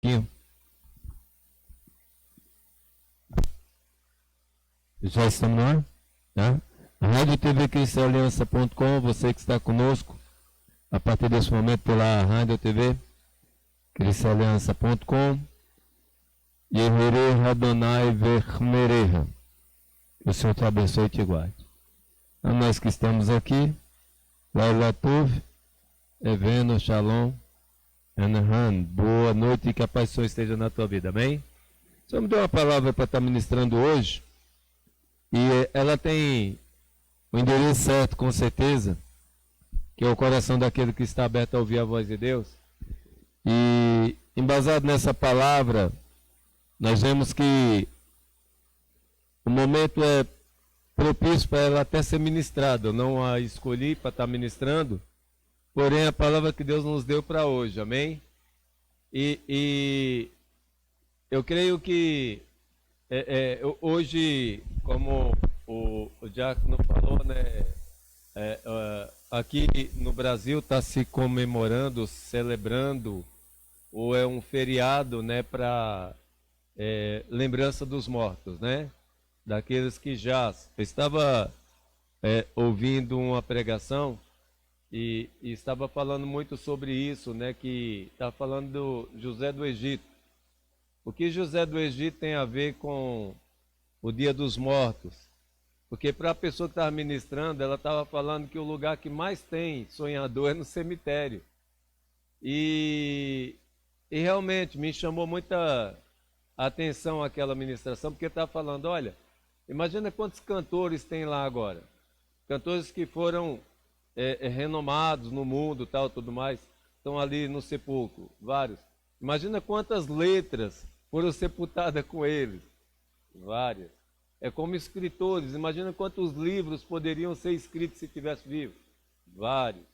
Aqui. Já estamos no ar? Tá? A Rádio TV Cristialiança.com, você que está conosco, a partir desse momento pela Rádio TV Cristialiança.com, Yehere Adonai Vermereha. Que o Senhor te abençoe e te guarde. A nós que estamos aqui, Laila Tuv, Eveno, Shalom, Anahan, boa noite e que a paz do Senhor esteja na tua vida, amém? O Senhor me deu uma palavra para estar ministrando hoje, e ela tem o endereço certo, com certeza, que é o coração daquele que está aberto a ouvir a voz de Deus. E, embasado nessa palavra, nós vemos que o momento é propício para ela até ser ministrada. Eu não a escolhi para estar ministrando, porém a palavra que Deus nos deu para hoje, amém? E eu creio que hoje, como o Diácono falou, né, aqui no Brasil está se comemorando, celebrando, ou é um feriado, né, para lembrança dos mortos, né, daqueles que já. Eu estava ouvindo uma pregação e estava falando muito sobre isso, né, que está falando do José do Egito. O que José do Egito tem a ver com o Dia dos Mortos? Porque para a pessoa que estava ministrando, ela estava falando que o lugar que mais tem sonhador é no cemitério. E realmente me chamou muita atenção aquela ministração, porque estava falando, olha, imagina quantos cantores tem lá agora. Cantores que foram renomados no mundo, tal, tudo mais, estão ali no sepulcro, vários. Imagina quantas letras foram sepultadas com eles, várias. É como escritores, imagina quantos livros poderiam ser escritos se estivesse vivo, vários.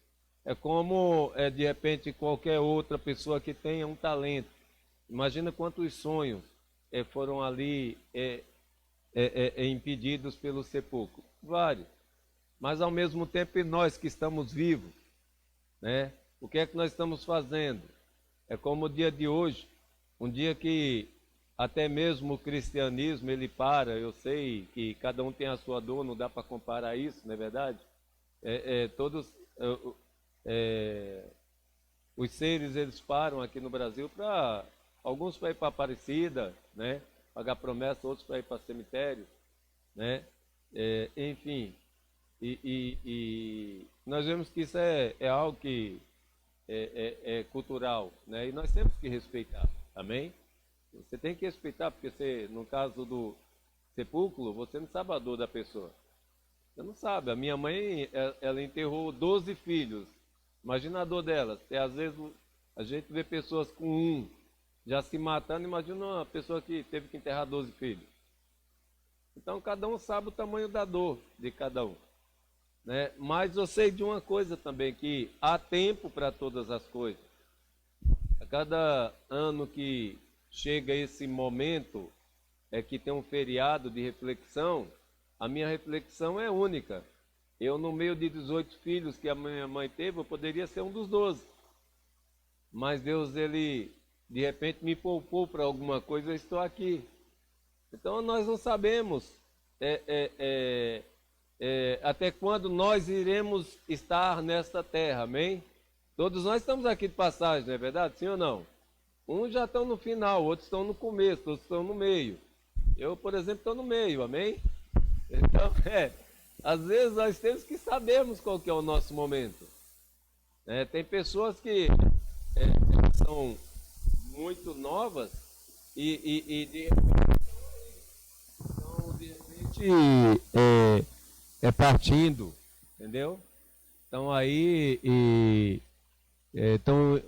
É como, de repente, qualquer outra pessoa que tenha um talento. Imagina quantos sonhos foram ali impedidos pelo sepulcro, vários. Mas, ao mesmo tempo, nós que estamos vivos, né? O que é que nós estamos fazendo? É como o dia de hoje, um dia que até mesmo o cristianismo ele para. Eu sei que cada um tem a sua dor, não dá para comparar isso, não é verdade? Todos os seres eles param aqui no Brasil para alguns para ir para Aparecida, né? Pagar promessa, outros para ir para cemitério, né? Enfim, e nós vemos que isso é algo que é cultural, né? E nós temos que respeitar, amém? Você tem que respeitar, porque você, no caso do sepulcro, você não sabe a dor da pessoa. Você não sabe. A minha mãe, ela enterrou 12 filhos. Imagina a dor delas. Às vezes a gente vê pessoas com um já se matando. Imagina uma pessoa que teve que enterrar 12 filhos. Então cada um sabe o tamanho da dor de cada um, né? Mas eu sei de uma coisa também, que há tempo para todas as coisas. A cada ano que chega esse momento, que tem um feriado de reflexão, a minha reflexão é única. Eu, no meio de 18 filhos que a minha mãe teve, eu poderia ser um dos 12. Mas Deus, ele, de repente, me poupou para alguma coisa, eu estou aqui. Então, nós não sabemos até quando nós iremos estar nesta terra, amém? Todos nós estamos aqui de passagem, não é verdade? Sim ou não? Uns já estão no final, outros estão no começo, outros estão no meio. Eu, por exemplo, estou no meio, amém? Então, às vezes nós temos que sabermos qual que é o nosso momento. Tem pessoas que são muito novas e de repente partindo, entendeu? Estão aí estão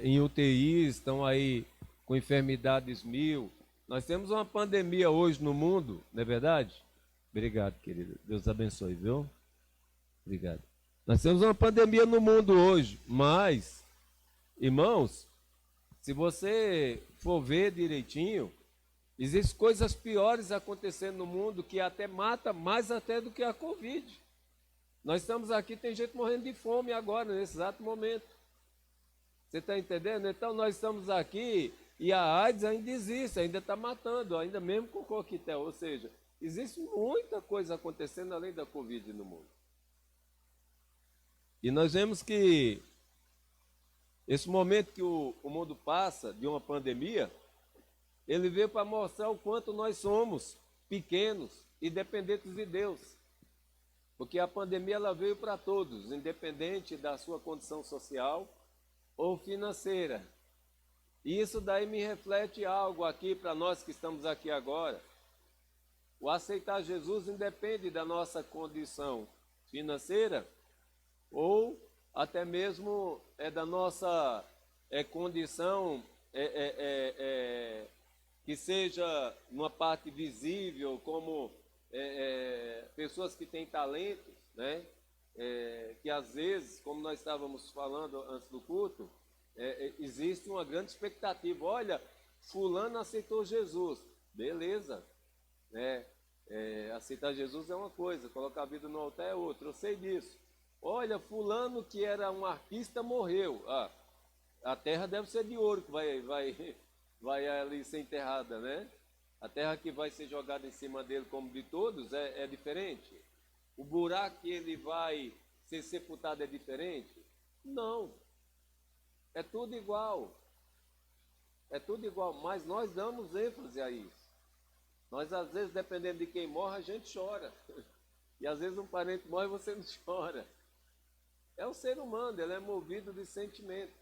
em UTIs, estão aí com enfermidades mil. Nós temos uma pandemia hoje no mundo, não é verdade? Obrigado, querido. Deus abençoe, viu? Obrigado. Nós temos uma pandemia no mundo hoje, mas, irmãos, se você for ver direitinho, existem coisas piores acontecendo no mundo que até mata mais até do que a Covid. Nós estamos aqui, tem gente morrendo de fome agora, nesse exato momento. Você está entendendo? Então nós estamos aqui E a AIDS ainda existe, ainda está matando, ainda mesmo com coquetel. Ou seja, existe muita coisa acontecendo além da Covid no mundo. E nós vemos que esse momento que o mundo passa de uma pandemia, ele veio para mostrar o quanto nós somos pequenos e dependentes de Deus. Porque a pandemia ela veio para todos, independente da sua condição social ou financeira. E isso daí me reflete algo aqui para nós que estamos aqui agora. O aceitar Jesus independe da nossa condição financeira ou até mesmo da nossa condição que seja numa parte visível, como pessoas que têm talentos, né? Que às vezes, como nós estávamos falando antes do culto, existe uma grande expectativa. Olha, fulano aceitou Jesus, beleza, né? Aceitar Jesus é uma coisa, colocar a vida no altar é outra, eu sei disso. Olha, fulano que era um artista morreu, a terra deve ser de ouro que vai ali ser enterrada, né? A terra que vai ser jogada em cima dele como de todos é diferente. O buraco que ele vai ser sepultado é diferente? Não. É tudo igual. É tudo igual, mas nós damos ênfase a isso. Nós, às vezes, dependendo de quem morre, a gente chora. E, às vezes, um parente morre e você não chora. É o ser humano, ele é movido de sentimento.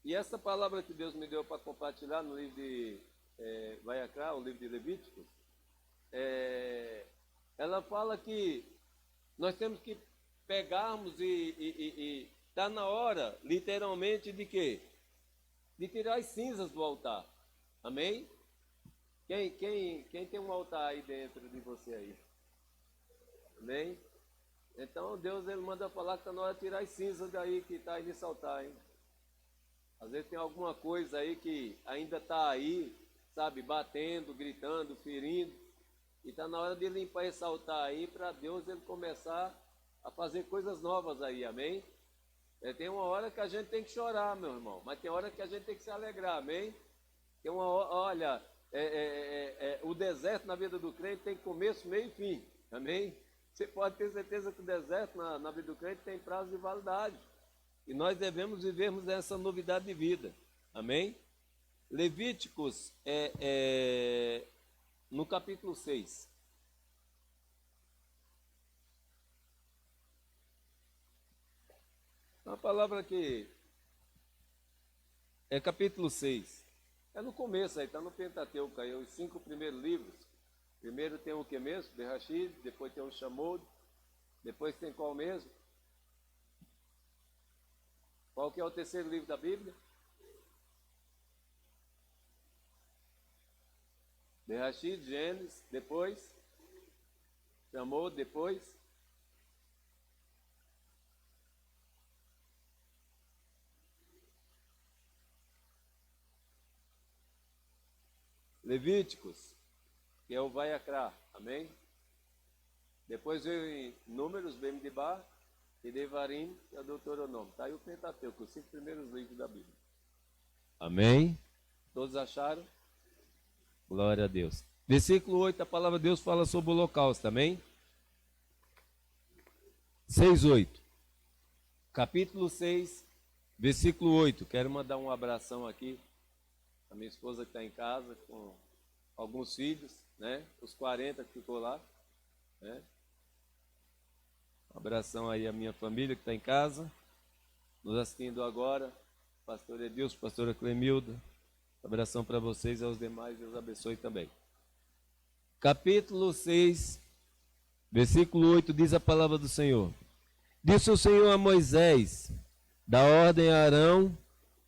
E essa palavra que Deus me deu para compartilhar no livro de Vaiacrá, o livro de Levíticos, ela fala que nós temos que pegarmos e está na hora, literalmente, de quê? De tirar as cinzas do altar. Amém? Quem tem um altar aí dentro de você aí? Amém? Então Deus ele manda falar que está na hora de tirar as cinzas daí que está aí nesse altar, hein? Às vezes tem alguma coisa aí que ainda está aí, sabe, batendo, gritando, ferindo. E está na hora de limpar esse altar aí para Deus ele começar a fazer coisas novas aí, amém? Tem uma hora que a gente tem que chorar, meu irmão, mas tem hora que a gente tem que se alegrar, amém? Tem uma hora, olha, o deserto na vida do crente tem começo, meio e fim, amém? Você pode ter certeza que o deserto na vida do crente tem prazo de validade. E nós devemos vivermos essa novidade de vida, amém? Levíticos no capítulo 6. Uma palavra que é capítulo 6. É no começo aí, está no Pentateuco aí, os 5 primeiros livros. Primeiro tem o que mesmo? Berachid, depois tem o Shamod, depois tem qual mesmo? Qual que é o terceiro livro da Bíblia? Berachid, Gênesis, depois Shamod, depois Levíticos, que é o Vaiacrá, amém? Depois veio em Números, Bemidbar, e Devarim, que é o Deuteronômio. Está aí o Pentateuco, os 5 primeiros livros da Bíblia. Amém? Todos acharam? Glória a Deus. Versículo 8, a palavra de Deus fala sobre o holocausto, amém? 6:8. Capítulo 6, versículo 8. Quero mandar um abração aqui a minha esposa que está em casa com alguns filhos, né? Os 40 que ficou lá, né? Um abração aí à minha família que está em casa, nos assistindo agora, pastor Edilson, pastora Clemilda. Um abração para vocês e aos demais, Deus abençoe também. Capítulo 6, versículo 8, diz a palavra do Senhor. Disse o Senhor a Moisés, dá ordem a Arão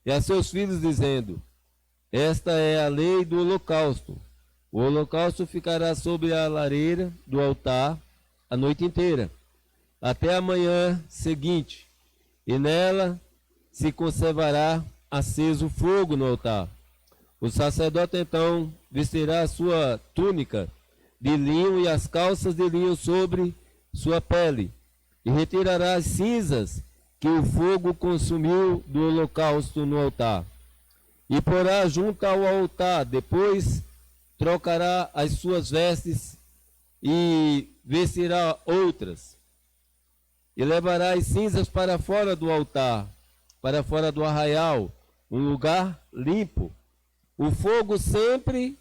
e a seus filhos, dizendo: esta é a lei do holocausto. O holocausto ficará sobre a lareira do altar a noite inteira, até a manhã seguinte, e nela se conservará aceso fogo no altar. O sacerdote então vestirá a sua túnica de linho e as calças de linho sobre sua pele, e retirará as cinzas que o fogo consumiu do holocausto no altar. e porá junto ao altar. Depois trocará as suas vestes e vestirá outras. E levará as cinzas para fora do altar, para fora do arraial, um lugar limpo. O fogo sempre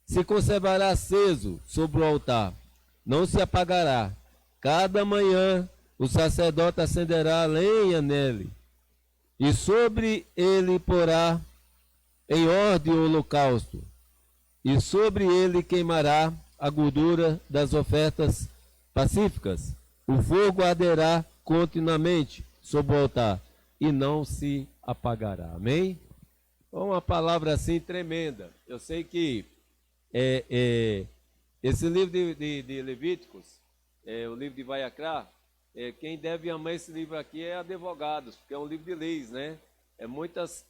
se conservará aceso sobre o altar, não se apagará. Cada manhã o sacerdote acenderá a lenha nele, e sobre ele porá em ordem o holocausto, e sobre ele queimará a gordura das ofertas pacíficas. O fogo arderá continuamente sobre o altar, e não se apagará. Amém? Uma palavra assim tremenda. Eu sei que esse livro de Levíticos, o livro de Vaiacrá, quem deve amar esse livro aqui é advogados, porque é um livro de leis, né? Muitas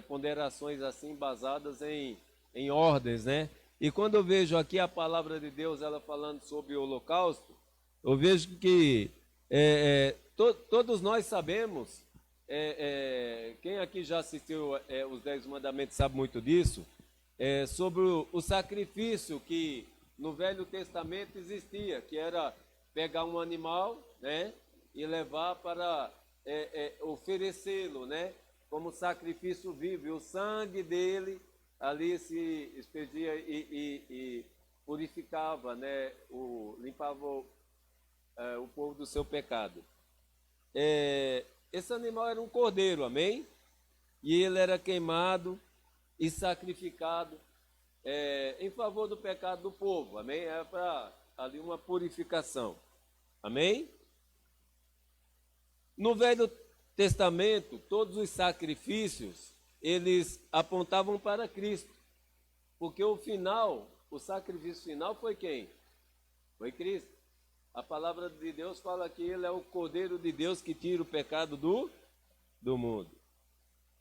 ponderações assim basadas em ordens, né? E quando eu vejo aqui a palavra de Deus, ela falando sobre o holocausto, eu vejo que todos nós sabemos, quem aqui já assistiu os 10 Mandamentos sabe muito disso, sobre o sacrifício que no Velho Testamento existia, que era pegar um animal, né, e levar para oferecê-lo, né, como sacrifício vivo, e o sangue dele ali se expedia e purificava, né, limpava o povo do seu pecado. Esse animal era um cordeiro, amém? E ele era queimado e sacrificado em favor do pecado do povo, amém? Era para ali uma purificação, amém? No Velho Testamento, todos os sacrifícios, eles apontavam para Cristo, porque o sacrifício final foi quem? Foi Cristo. A palavra de Deus fala que ele é o Cordeiro de Deus que tira o pecado do mundo.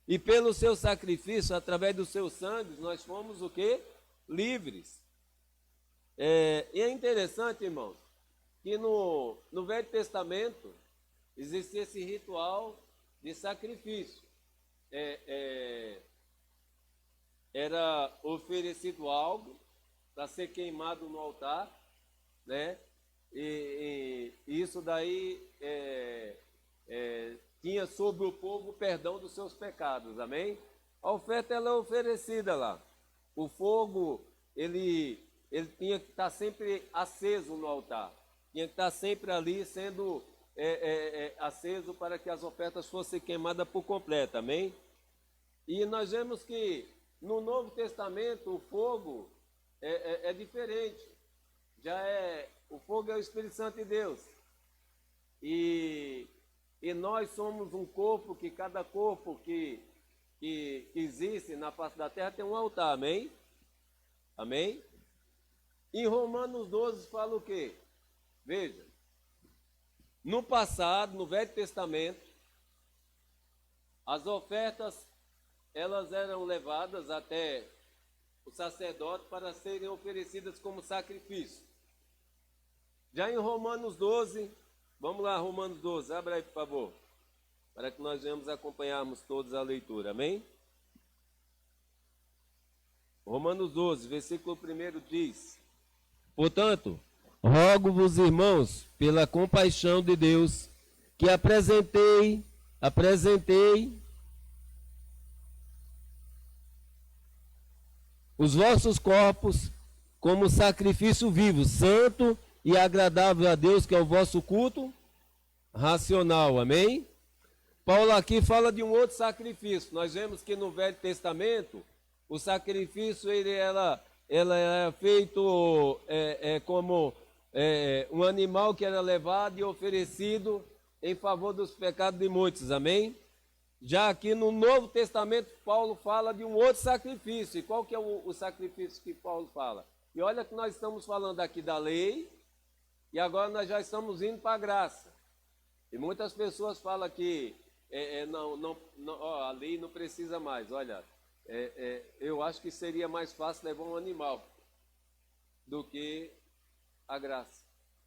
E pelo seu sacrifício, através do seu sangue, nós fomos o quê? Livres. E é interessante, irmãos, que no Velho Testamento existia esse ritual de sacrifício. Era oferecido algo para ser queimado no altar, né? E isso daí tinha sobre o povo o perdão dos seus pecados, amém? A oferta ela é oferecida lá. O fogo, ele tinha que estar sempre aceso no altar. Tinha que estar sempre ali sendo aceso para que as ofertas fossem queimadas por completo, amém? E nós vemos que no Novo Testamento o fogo é diferente. O fogo é o Espírito Santo de Deus. E nós somos um corpo, que cada corpo que existe na face da terra tem um altar, amém? Amém? Em Romanos 12 fala o quê? Veja, no passado, no Velho Testamento, as ofertas, elas eram levadas até o sacerdote para serem oferecidas como sacrifício. Já em Romanos 12, vamos lá, Romanos 12, abra aí, por favor, para que nós venhamos acompanharmos todos a leitura, amém? Romanos 12, versículo 1 diz: Portanto, rogo-vos, irmãos, pela compaixão de Deus, que apresentei os vossos corpos como sacrifício vivo, santo e agradável a Deus, que é o vosso culto racional, amém? Paulo aqui fala de um outro sacrifício. Nós vemos que no Velho Testamento, o sacrifício ele era feito como um animal que era levado e oferecido em favor dos pecados de muitos, amém? Já aqui no Novo Testamento, Paulo fala de um outro sacrifício. E qual que é o sacrifício que Paulo fala? E olha que nós estamos falando aqui da lei, e agora nós já estamos indo para a graça. E muitas pessoas falam que a lei não precisa mais. Olha, eu acho que seria mais fácil levar um animal do que a graça.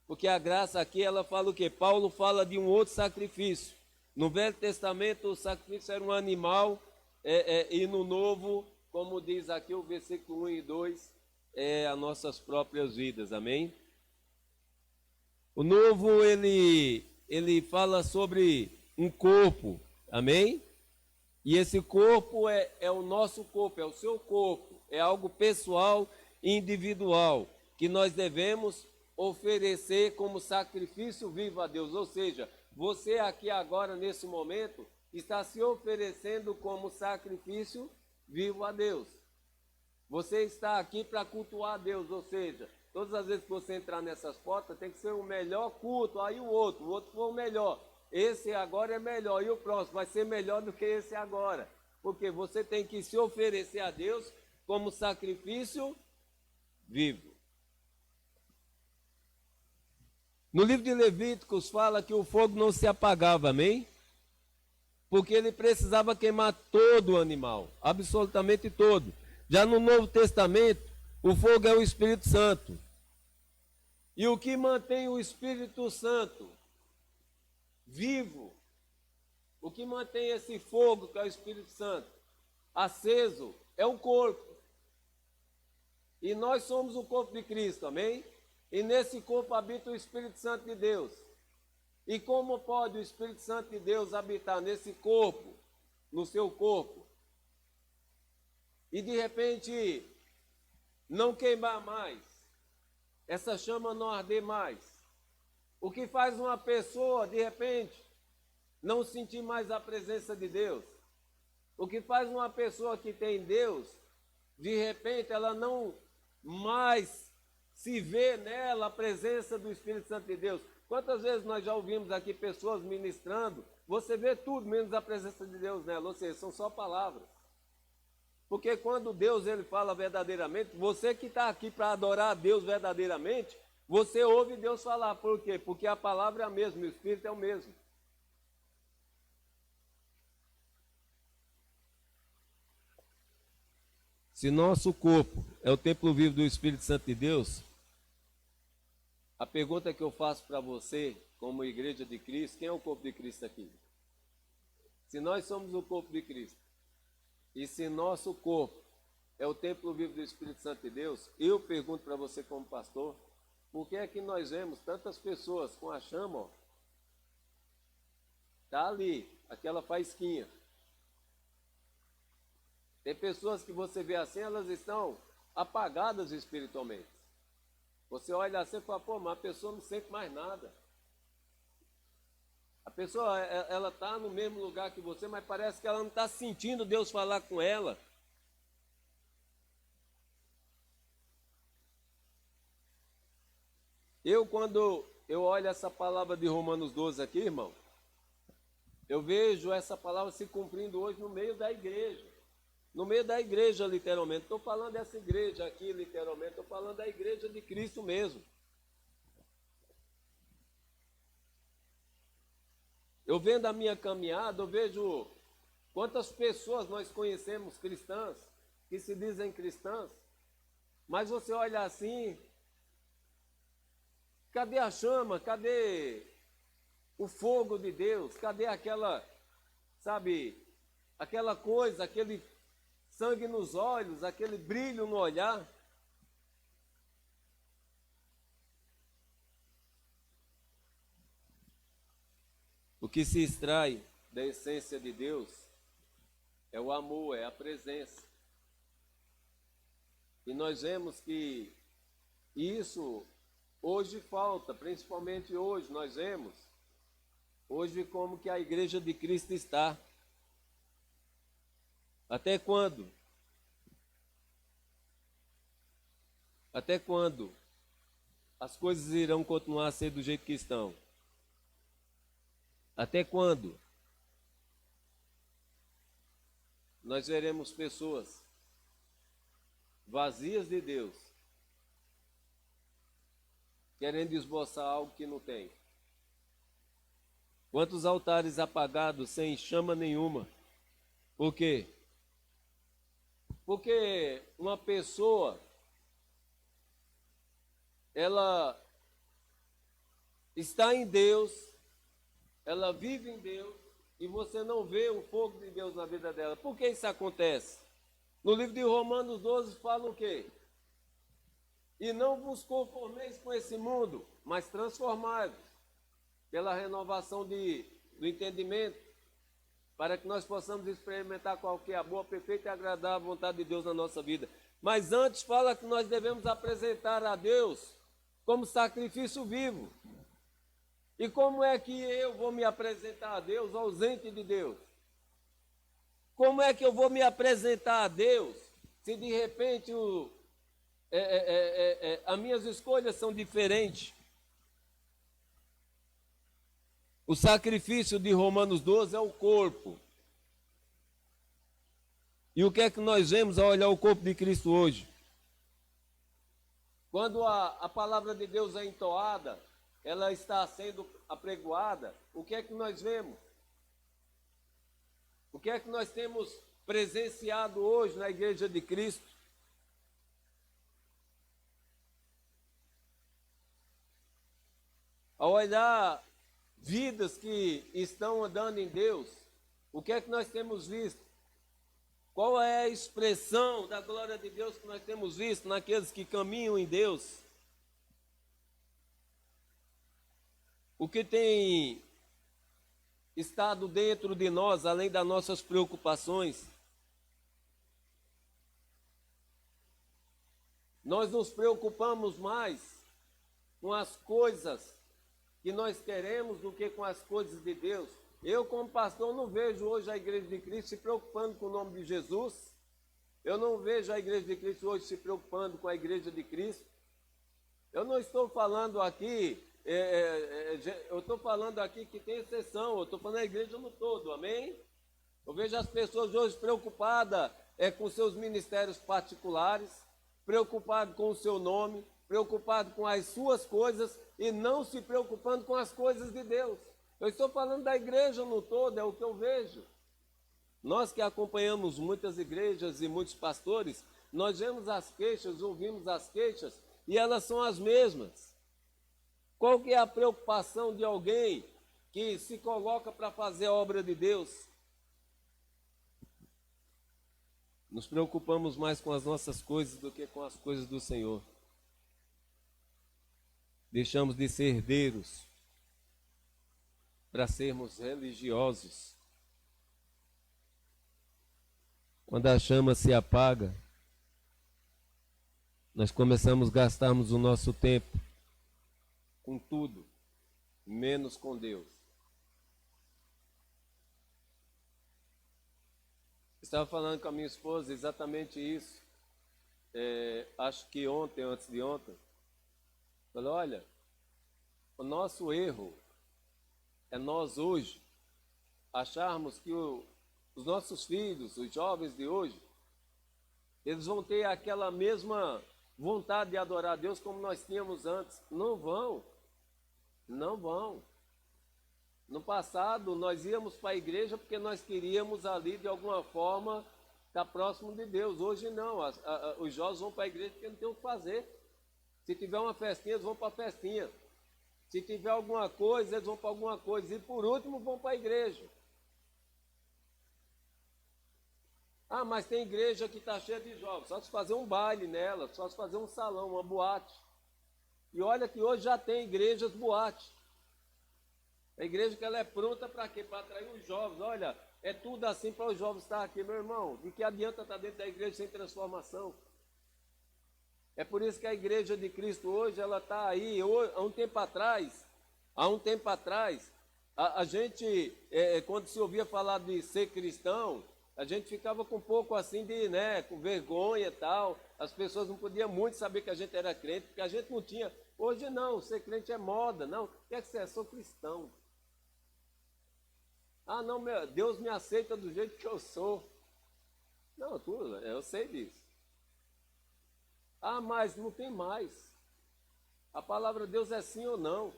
Porque a graça aqui, ela fala o quê? Paulo fala de um outro sacrifício. No Velho Testamento, o sacrifício era um animal e no novo, como diz aqui o versículo 1 e 2, as nossas próprias vidas, amém? O novo, ele fala sobre um corpo, amém? E esse corpo é o nosso corpo, é o seu corpo, é algo pessoal e individual, que nós devemos oferecer como sacrifício vivo a Deus. Ou seja, você aqui agora, nesse momento, está se oferecendo como sacrifício vivo a Deus. Você está aqui para cultuar a Deus, ou seja, todas as vezes que você entrar nessas portas, tem que ser o melhor culto, aí o outro foi o melhor. Esse agora é melhor, e o próximo vai ser melhor do que esse agora. Porque você tem que se oferecer a Deus como sacrifício vivo. No livro de Levíticos fala que o fogo não se apagava, amém? Porque ele precisava queimar todo o animal, absolutamente todo. Já no Novo Testamento, o fogo é o Espírito Santo. E o que mantém o Espírito Santo vivo, o que mantém esse fogo, que é o Espírito Santo, aceso, é o corpo. E nós somos o corpo de Cristo, amém? E nesse corpo habita o Espírito Santo de Deus. E como pode o Espírito Santo de Deus habitar nesse corpo, no seu corpo, e de repente não queimar mais, essa chama não arder mais? O que faz uma pessoa, de repente, não sentir mais a presença de Deus? O que faz uma pessoa que tem Deus, de repente, ela não mais se vê nela a presença do Espírito Santo de Deus? Quantas vezes nós já ouvimos aqui pessoas ministrando, você vê tudo menos a presença de Deus nela, ou seja, são só palavras. Porque quando Deus ele fala verdadeiramente, você que está aqui para adorar a Deus verdadeiramente, você ouve Deus falar. Por quê? Porque a palavra é a mesma, o Espírito é o mesmo. Se nosso corpo é o templo vivo do Espírito Santo de Deus, a pergunta que eu faço para você, como igreja de Cristo, quem é o corpo de Cristo aqui? Se nós somos o corpo de Cristo, e se nosso corpo é o templo vivo do Espírito Santo de Deus, eu pergunto para você como pastor, por que é que nós vemos tantas pessoas com a chama, ó, tá ali, aquela faísquinha. Tem pessoas que você vê assim, elas estão apagadas espiritualmente. Você olha assim e fala, pô, mas a pessoa não sente mais nada. A pessoa, ela está no mesmo lugar que você, mas parece que ela não está sentindo Deus falar com ela. Quando eu olho essa palavra de Romanos 12 aqui, irmão, eu vejo essa palavra se cumprindo hoje no meio da igreja. No meio da igreja, literalmente. Estou falando dessa igreja aqui, literalmente. Estou falando da igreja de Cristo mesmo. Eu vendo a minha caminhada, eu vejo quantas pessoas nós conhecemos cristãs, que se dizem cristãs, mas você olha assim, cadê a chama? Cadê o fogo de Deus? Cadê aquela, sabe, aquela coisa, aquele sangue nos olhos, aquele brilho no olhar? O que se extrai da essência de Deus é o amor, é a presença. E nós vemos que isso hoje falta, principalmente hoje, nós vemos hoje como que a igreja de Cristo está. Até quando? Até quando as coisas irão continuar a ser do jeito que estão? Até quando nós veremos pessoas vazias de Deus, querendo esboçar algo que não tem? Quantos altares apagados sem chama nenhuma? Por quê? Porque uma pessoa, ela está em Deus, ela vive em Deus, e você não vê o fogo de Deus na vida dela. Por que isso acontece? No livro de Romanos 12 fala o quê? E não vos conformeis com esse mundo, mas transformai-vos pela renovação do entendimento, para que nós possamos experimentar qual que é a boa, perfeita e agradável vontade de Deus na nossa vida. Mas antes fala que nós devemos apresentar a Deus como sacrifício vivo. E como é que eu vou me apresentar a Deus ausente de Deus? Como é que eu vou me apresentar a Deus se de repente as minhas escolhas são diferentes? O sacrifício de Romanos 12 é o corpo. E o que é que nós vemos ao olhar o corpo de Cristo hoje? Quando a palavra de Deus é entoada, ela está sendo apregoada, o que é que nós vemos? O que é que nós temos presenciado hoje na Igreja de Cristo? Ao olhar vidas que estão andando em Deus, o que é que nós temos visto? Qual é a expressão da glória de Deus que nós temos visto naqueles que caminham em Deus? O que tem estado dentro de nós, além das nossas preocupações? Nós nos preocupamos mais com as coisas que nós queremos do que com as coisas de Deus. Eu, como pastor, não vejo hoje a Igreja de Cristo se preocupando com o nome de Jesus. Eu não vejo a Igreja de Cristo hoje se preocupando com a Igreja de Cristo. Eu não estou falando aqui, eu estou falando aqui que tem exceção, eu estou falando da igreja no todo, amém? Eu vejo as pessoas hoje preocupadas com seus ministérios particulares, preocupadas com o seu nome, preocupadas com as suas coisas e não se preocupando com as coisas de Deus. Eu estou falando da igreja no todo, é o que eu vejo. Nós que acompanhamos muitas igrejas e muitos pastores, nós vemos as queixas, ouvimos as queixas e elas são as mesmas. Qual que é a preocupação de alguém que se coloca para fazer a obra de Deus? Nos preocupamos mais com as nossas coisas do que com as coisas do Senhor. Deixamos de ser herdeiros para sermos religiosos. Quando a chama se apaga, nós começamos a gastarmos o nosso tempo com tudo, menos com Deus. Estava falando com a minha esposa exatamente isso. Acho que ontem, antes de ontem, falei, olha, o nosso erro é nós hoje acharmos que os nossos filhos, os jovens de hoje, eles vão ter aquela mesma vontade de adorar a Deus como nós tínhamos antes. Não vão. Não vão. No passado, nós íamos para a igreja porque nós queríamos ali, de alguma forma, estar próximo de Deus. Hoje não. Os jovens vão para a igreja porque não tem o que fazer. Se tiver uma festinha, eles vão para a festinha. Se tiver alguma coisa, eles vão para alguma coisa. E por último, vão para a igreja. Ah, mas tem igreja que está cheia de jovens. Só se fazer um baile nela, só se fazer um salão, uma boate. E olha que hoje já tem igrejas boate. A igreja que ela é pronta para quê? Para atrair os jovens. Olha, é tudo assim para os jovens estar aqui, meu irmão. De que adianta estar dentro da igreja sem transformação? É por isso que a igreja de Cristo hoje, ela está aí. Há um tempo atrás, a gente, quando se ouvia falar de ser cristão, a gente ficava com um pouco assim de, com vergonha e tal. As pessoas não podiam muito saber que a gente era crente, porque a gente não tinha. Hoje não, ser crente é moda. Não, o que é que você é? Sou cristão. Ah, não, Deus me aceita do jeito que eu sou. Não, eu sei disso. Ah, mas não tem mais. A palavra de Deus é sim ou não.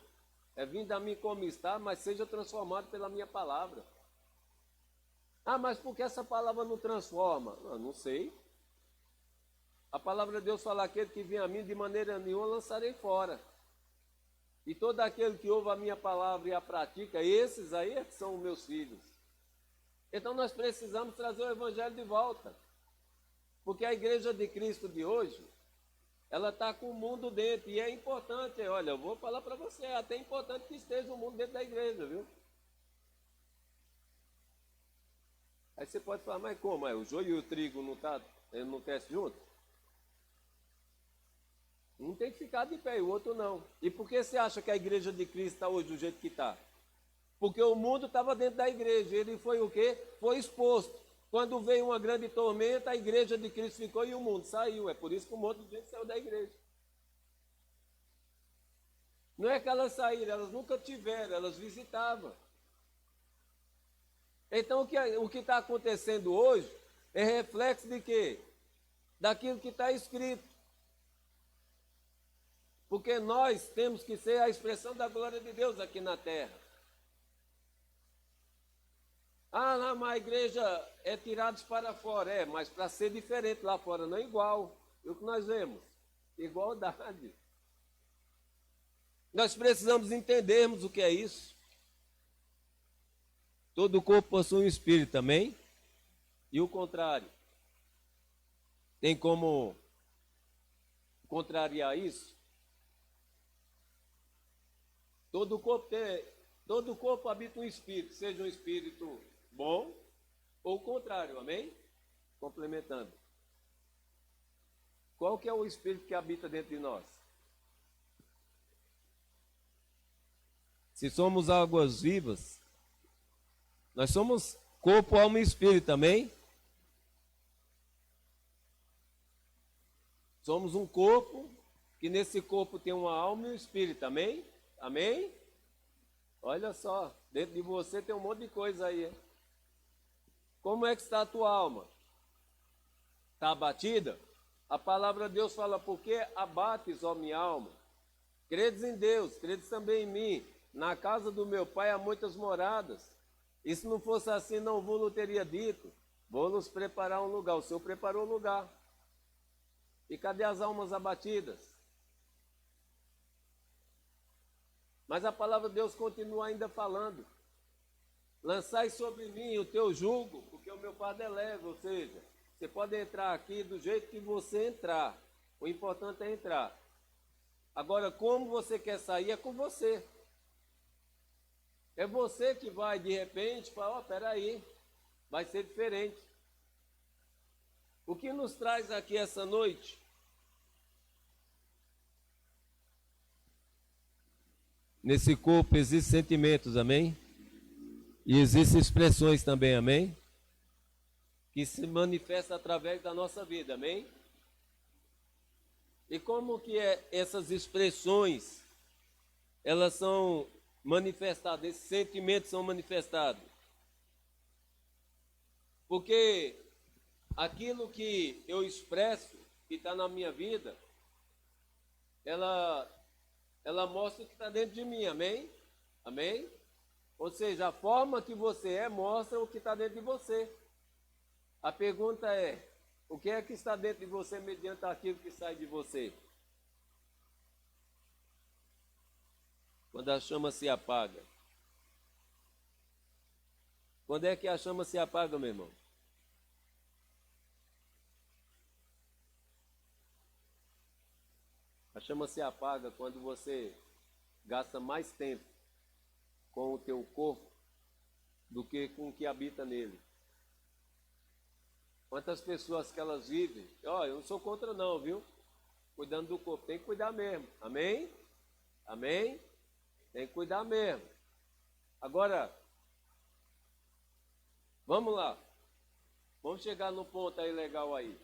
É vindo a mim como está, mas seja transformado pela minha palavra. Ah, mas por que essa palavra não transforma? Não sei. A palavra de Deus fala, aquele que vem a mim de maneira nenhuma lançarei fora. E todo aquele que ouve a minha palavra e a pratica, esses aí é que são os meus filhos. Então nós precisamos trazer o evangelho de volta. Porque a igreja de Cristo de hoje, ela está com o mundo dentro. E é importante, olha, eu vou falar para você, é até importante que esteja o mundo dentro da igreja, viu? Aí você pode falar, mas como? O joio e o trigo ele não crescem juntos? Um tem que ficar de pé e o outro não. E por que você acha que a igreja de Cristo está hoje do jeito que está? Porque o mundo estava dentro da igreja. Ele foi o quê? Foi exposto. Quando veio uma grande tormenta, a igreja de Cristo ficou e o mundo saiu. É por isso que um monte de gente saiu da igreja. Não é que elas saíram, elas nunca tiveram, elas visitavam. Então o que está acontecendo hoje é reflexo de quê? Daquilo que está escrito. Porque nós temos que ser a expressão da glória de Deus aqui na terra. Ah, não, mas a igreja é tirados para fora. Mas para ser diferente lá fora, não é igual. E o que nós vemos? Igualdade. Nós precisamos entendermos o que é isso. Todo corpo possui um espírito também. E o contrário. Tem como contrariar isso? Todo corpo habita um espírito, seja um espírito bom ou o contrário, amém? Complementando. Qual que é o espírito que habita dentro de nós? Se somos águas vivas, nós somos corpo, alma e espírito, amém? Somos um corpo, que nesse corpo tem uma alma e um espírito, amém? Amém? Olha só, dentro de você tem um monte de coisa aí, hein? Como é que está a tua alma? Está abatida? A palavra de Deus fala, por que abates, ó minha alma? Credes em Deus, credes também em mim. Na casa do meu pai há muitas moradas. E se não fosse assim, não vos teria dito. Vou nos preparar um lugar. O Senhor preparou o lugar. E cadê as almas abatidas? Mas a palavra de Deus continua ainda falando. Lançai sobre mim o teu jugo, porque o meu fardo é leve. Ou seja, você pode entrar aqui do jeito que você entrar. O importante é entrar. Agora, como você quer sair, é com você. É você que vai, de repente, falar, peraí, vai ser diferente. O que nos traz aqui essa noite? Nesse corpo existem sentimentos, amém? E existem expressões também, amém? Que se manifestam através da nossa vida, amém? E como que essas expressões, elas são manifestadas, esses sentimentos são manifestados? Porque aquilo que eu expresso, que está na minha vida, ela mostra o que está dentro de mim, amém? Amém? Ou seja, a forma que você é mostra o que está dentro de você. A pergunta é, o que é que está dentro de você mediante aquilo que sai de você? Quando a chama se apaga. Quando é que a chama se apaga, meu irmão? A chama se apaga quando você gasta mais tempo com o teu corpo do que com o que habita nele. Quantas pessoas que elas vivem, eu não sou contra não, viu? Cuidando do corpo, tem que cuidar mesmo, amém? Amém? Tem que cuidar mesmo. Agora, vamos lá. Vamos chegar no ponto aí legal aí.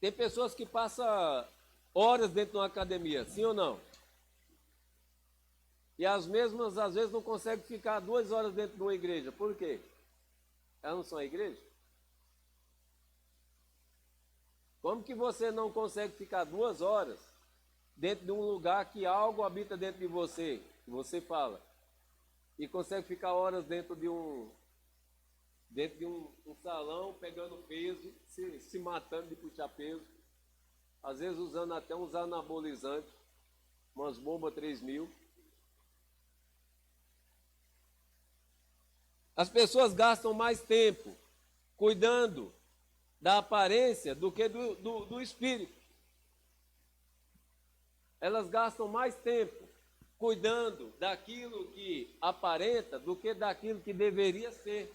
Tem pessoas que passam horas dentro de uma academia, sim ou não? E as mesmas, às vezes, não conseguem ficar 2 horas dentro de uma igreja. Por quê? Elas não são a igreja? Como que você não consegue ficar 2 horas dentro de um lugar que algo habita dentro de você, que você fala, e consegue ficar horas dentro de um salão, pegando peso, se matando de puxar peso, às vezes usando até uns anabolizantes, umas bombas 3000. As pessoas gastam mais tempo cuidando da aparência do que do espírito. Elas gastam mais tempo cuidando daquilo que aparenta do que daquilo que deveria ser.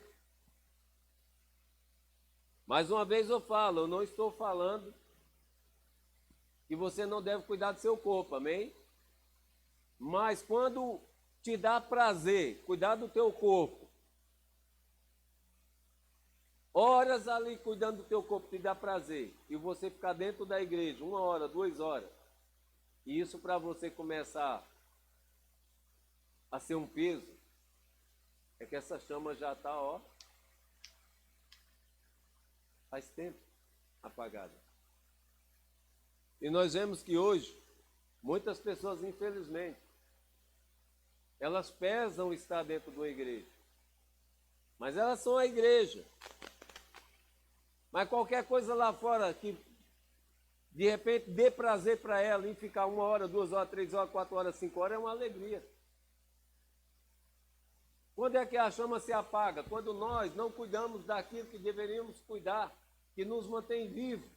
Mais uma vez eu falo, eu não estou falando que você não deve cuidar do seu corpo, amém? Mas quando te dá prazer cuidar do teu corpo, horas ali cuidando do teu corpo te dá prazer, e você ficar dentro da igreja 1 hora, 2 horas, e isso para você começar a ser um peso, é que essa chama já está, ó, faz tempo apagada. E nós vemos que hoje, muitas pessoas, infelizmente, elas pesam estar dentro de uma igreja, mas elas são a igreja. Mas qualquer coisa lá fora que de repente dê prazer para ela em ficar 1 hora, 2 horas, 3 horas, 4 horas, 5 horas, é uma alegria. Quando é que a chama se apaga? Quando nós não cuidamos daquilo que deveríamos cuidar, que nos mantém vivos.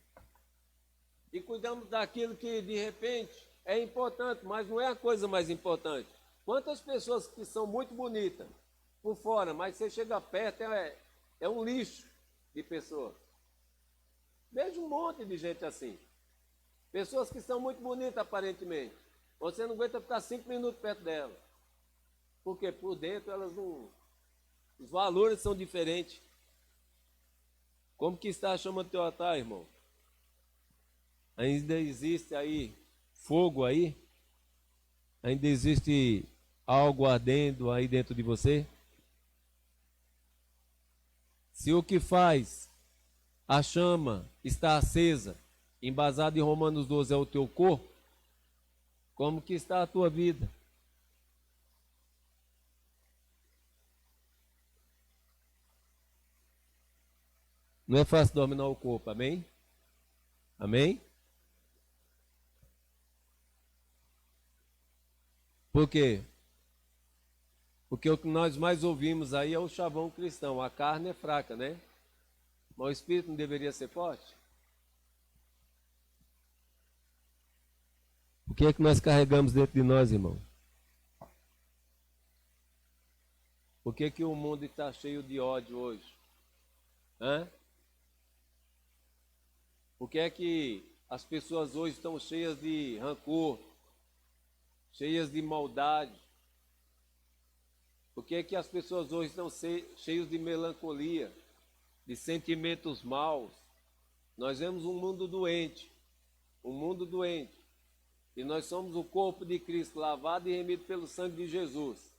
E cuidamos daquilo que de repente é importante, mas não é a coisa mais importante. Quantas pessoas que são muito bonitas por fora, mas você chega perto, é um lixo de pessoa. Vejo um monte de gente assim. Pessoas que são muito bonitas aparentemente. Você não aguenta ficar 5 minutos perto dela. Porque por dentro elas não... Os valores são diferentes. Como que está a chama do teu altar, irmão? Ainda existe aí fogo aí? Ainda existe algo ardendo aí dentro de você? Se o que faz a chama está acesa, embasado em Romanos 12, é o teu corpo, como que está a tua vida? Não é fácil dominar o corpo, amém? Amém? Por quê? Porque o que nós mais ouvimos aí é o chavão cristão. A carne é fraca, né? Mas o espírito não deveria ser forte? O que é que nós carregamos dentro de nós, irmão? Por que que o mundo está cheio de ódio hoje? Hã? Por que é que as pessoas hoje estão cheias de rancor, cheias de maldade? Por que é que as pessoas hoje estão cheias de melancolia, de sentimentos maus? Nós vemos um mundo doente, e nós somos o corpo de Cristo, lavado e remido pelo sangue de Jesus.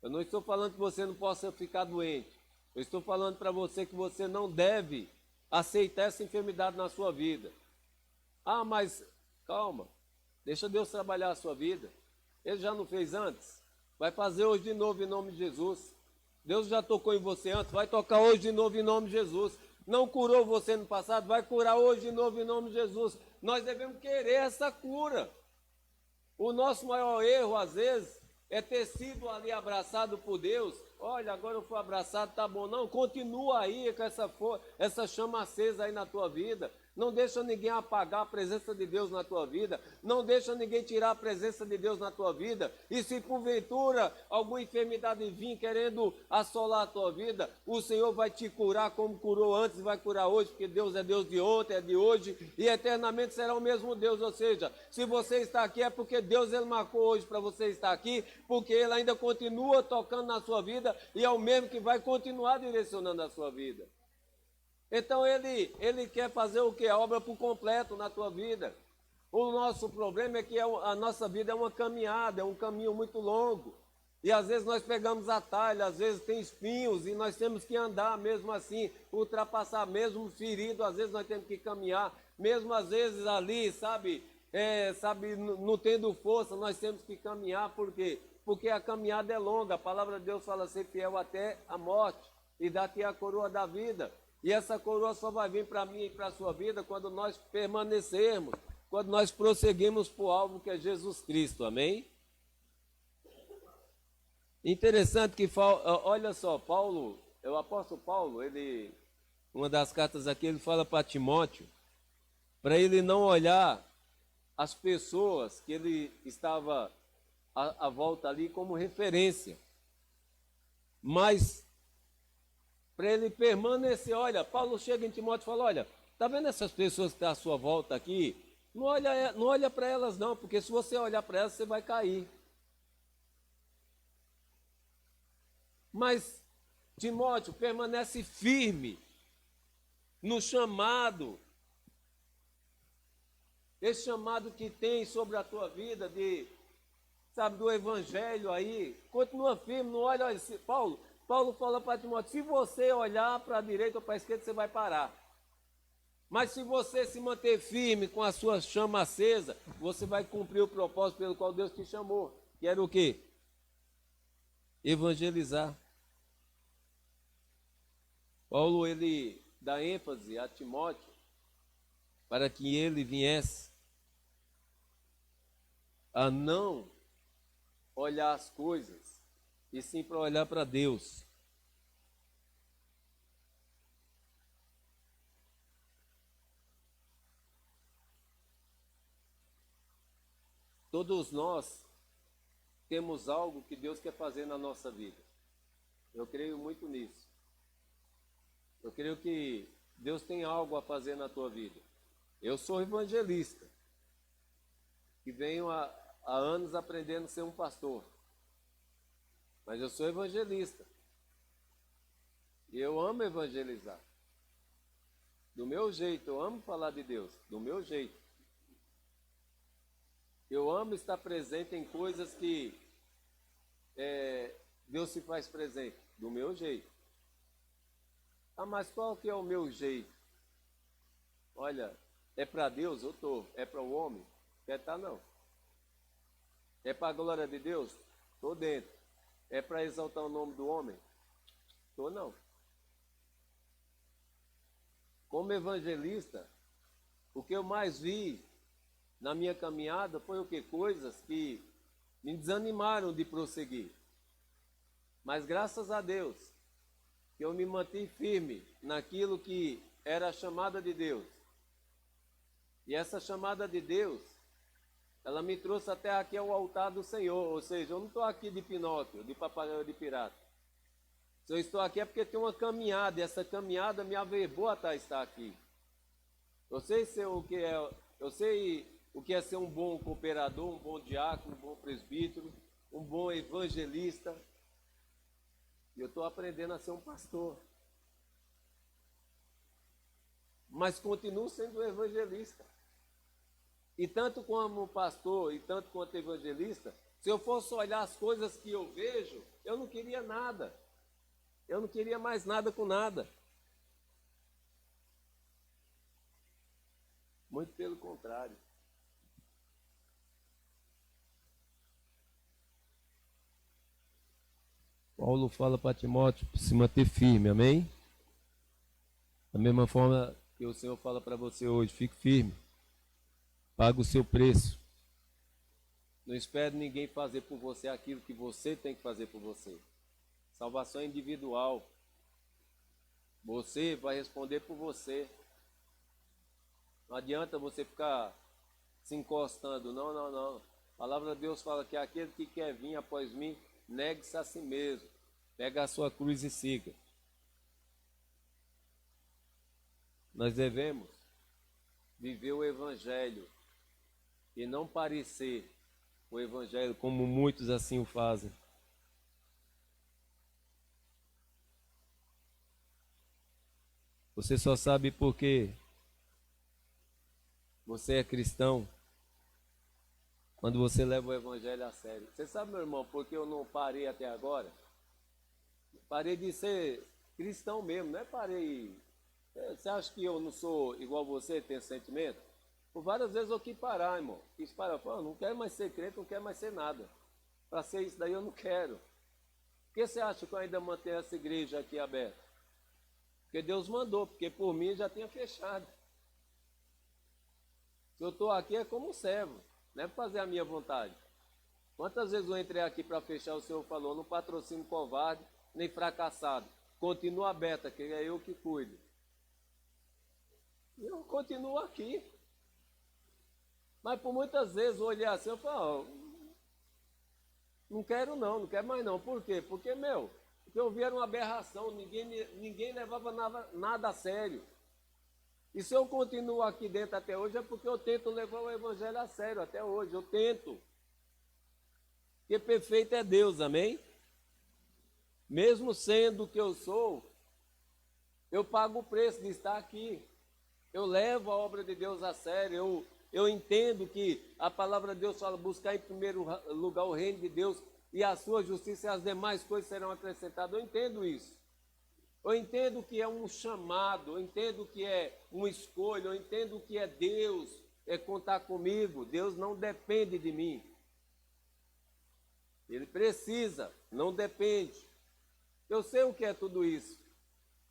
Eu não estou falando que você não possa ficar doente, eu estou falando para você que você não deve aceitar essa enfermidade na sua vida. Ah, mas calma, deixa Deus trabalhar a sua vida. Ele já não fez antes? Vai fazer hoje de novo em nome de Jesus. Deus já tocou em você antes, vai tocar hoje de novo em nome de Jesus. Não curou você no passado, vai curar hoje de novo em nome de Jesus. Nós devemos querer essa cura. O nosso maior erro, às vezes, é ter sido ali abraçado por Deus. Olha, agora eu fui abraçado, tá bom. Não, continua aí com essa chama acesa aí na tua vida. Não deixa ninguém apagar a presença de Deus na tua vida. Não deixa ninguém tirar a presença de Deus na tua vida. E se porventura alguma enfermidade vir querendo assolar a tua vida, o Senhor vai te curar como curou antes e vai curar hoje, porque Deus é Deus de ontem, é de hoje e eternamente será o mesmo Deus. Ou seja, se você está aqui é porque Deus ele marcou hoje para você estar aqui, porque Ele ainda continua tocando na sua vida e é o mesmo que vai continuar direcionando a sua vida. Então ele quer fazer o que? A obra por completo na tua vida. O nosso problema é que a nossa vida é uma caminhada, é um caminho muito longo. E às vezes nós pegamos atalho, às vezes tem espinhos e nós temos que andar mesmo assim, ultrapassar, mesmo ferido, às vezes nós temos que caminhar, mesmo às vezes ali, sabe, não tendo força, nós temos que caminhar, por quê? Porque a caminhada é longa, a palavra de Deus fala ser fiel até a morte e dar-te a coroa da vida. E essa coroa só vai vir para mim e para a sua vida quando nós permanecermos, quando nós prosseguirmos para o alvo que é Jesus Cristo, amém? Interessante que, olha só, Paulo, o apóstolo Paulo, ele, uma das cartas aqui, ele fala para Timóteo, para ele não olhar as pessoas que ele estava à volta ali como referência, mas para ele permanecer. Olha, Paulo chega em Timóteo e fala, olha, tá vendo essas pessoas que estão à sua volta aqui? Não olha para elas não, porque se você olhar para elas, você vai cair. Mas Timóteo permanece firme no chamado, esse chamado que tem sobre a tua vida, do evangelho aí, continua firme, não olha, Paulo fala para Timóteo, se você olhar para a direita ou para a esquerda, você vai parar. Mas se você se manter firme com a sua chama acesa, você vai cumprir o propósito pelo qual Deus te chamou, que era o quê? Evangelizar. Paulo, ele dá ênfase a Timóteo para que ele viesse a não olhar as coisas, e sim para olhar para Deus. Todos nós temos algo que Deus quer fazer na nossa vida. Eu creio muito nisso. Eu creio que Deus tem algo a fazer na tua vida. Eu sou evangelista, que venho há anos aprendendo a ser um pastor. Mas eu sou evangelista. E eu amo evangelizar. Do meu jeito, eu amo falar de Deus, do meu jeito. Eu amo estar presente em coisas que Deus se faz presente, do meu jeito. Ah, mas qual que é o meu jeito? Olha, é para Deus, eu estou. É para o homem? Quer estar, não. É para a glória de Deus? Estou dentro. É para exaltar o nome do homem? Estou, não. Como evangelista, o que eu mais vi na minha caminhada foi o quê? Coisas que me desanimaram de prosseguir. Mas graças a Deus, que eu me mantive firme naquilo que era a chamada de Deus. E essa chamada de Deus, ela me trouxe até aqui ao altar do Senhor. Ou seja, eu não estou aqui de Pinóquio, de papagaio de pirata. Se eu estou aqui é porque tem uma caminhada, e essa caminhada me averbou a estar aqui. Eu sei o que é ser um bom cooperador, um bom diácono, um bom presbítero, um bom evangelista. E eu estou aprendendo a ser um pastor. Mas continuo sendo um evangelista. E tanto como pastor e tanto quanto evangelista, se eu fosse olhar as coisas que eu vejo, eu não queria nada. Eu não queria mais nada com nada. Muito pelo contrário. Paulo fala para Timóteo se manter firme, amém? Da mesma forma que o Senhor fala para você hoje, fique firme. Paga o seu preço. Não espere ninguém fazer por você aquilo que você tem que fazer por você. Salvação é individual. Você vai responder por você. Não adianta você ficar se encostando. Não, não, não. A palavra de Deus fala que aquele que quer vir após mim, negue-se a si mesmo. Pega a sua cruz e siga. Nós devemos viver o Evangelho e não parecer o Evangelho como muitos assim o fazem. Você só sabe porque você é cristão quando você leva o Evangelho a sério. Você sabe, meu irmão, porque eu não parei até agora? Parei de ser cristão mesmo, não é parei. Você acha que eu não sou igual você, tenho sentimento? Por várias vezes eu quis parar, irmão. Quis parar, eu não quero mais ser crente, não quero mais ser nada. Para ser isso daí eu não quero. Por que você acha que eu ainda mantenho essa igreja aqui aberta? Porque Deus mandou, porque por mim já tinha fechado. Se eu estou aqui é como servo, não é para fazer a minha vontade. Quantas vezes eu entrei aqui para fechar, o Senhor falou, não patrocínio covarde, nem fracassado. Continua aberta, que é eu que cuido. E eu continuo aqui. Mas por muitas vezes eu olhei assim, eu falo, não quero não quero mais não. Por quê? Porque eu vi era uma aberração, ninguém levava nada a sério. E se eu continuo aqui dentro até hoje, é porque eu tento levar o evangelho a sério até hoje, eu tento. Porque perfeito é Deus, amém? Mesmo sendo o que eu sou, eu pago o preço de estar aqui. Eu levo a obra de Deus a sério, eu entendo que a palavra de Deus fala buscar em primeiro lugar o reino de Deus e a sua justiça e as demais coisas serão acrescentadas. Eu entendo isso. Eu entendo que é um chamado, eu entendo que é uma escolha, eu entendo que é Deus, é contar comigo. Deus não depende de mim. Ele precisa, não depende. Eu sei o que é tudo isso.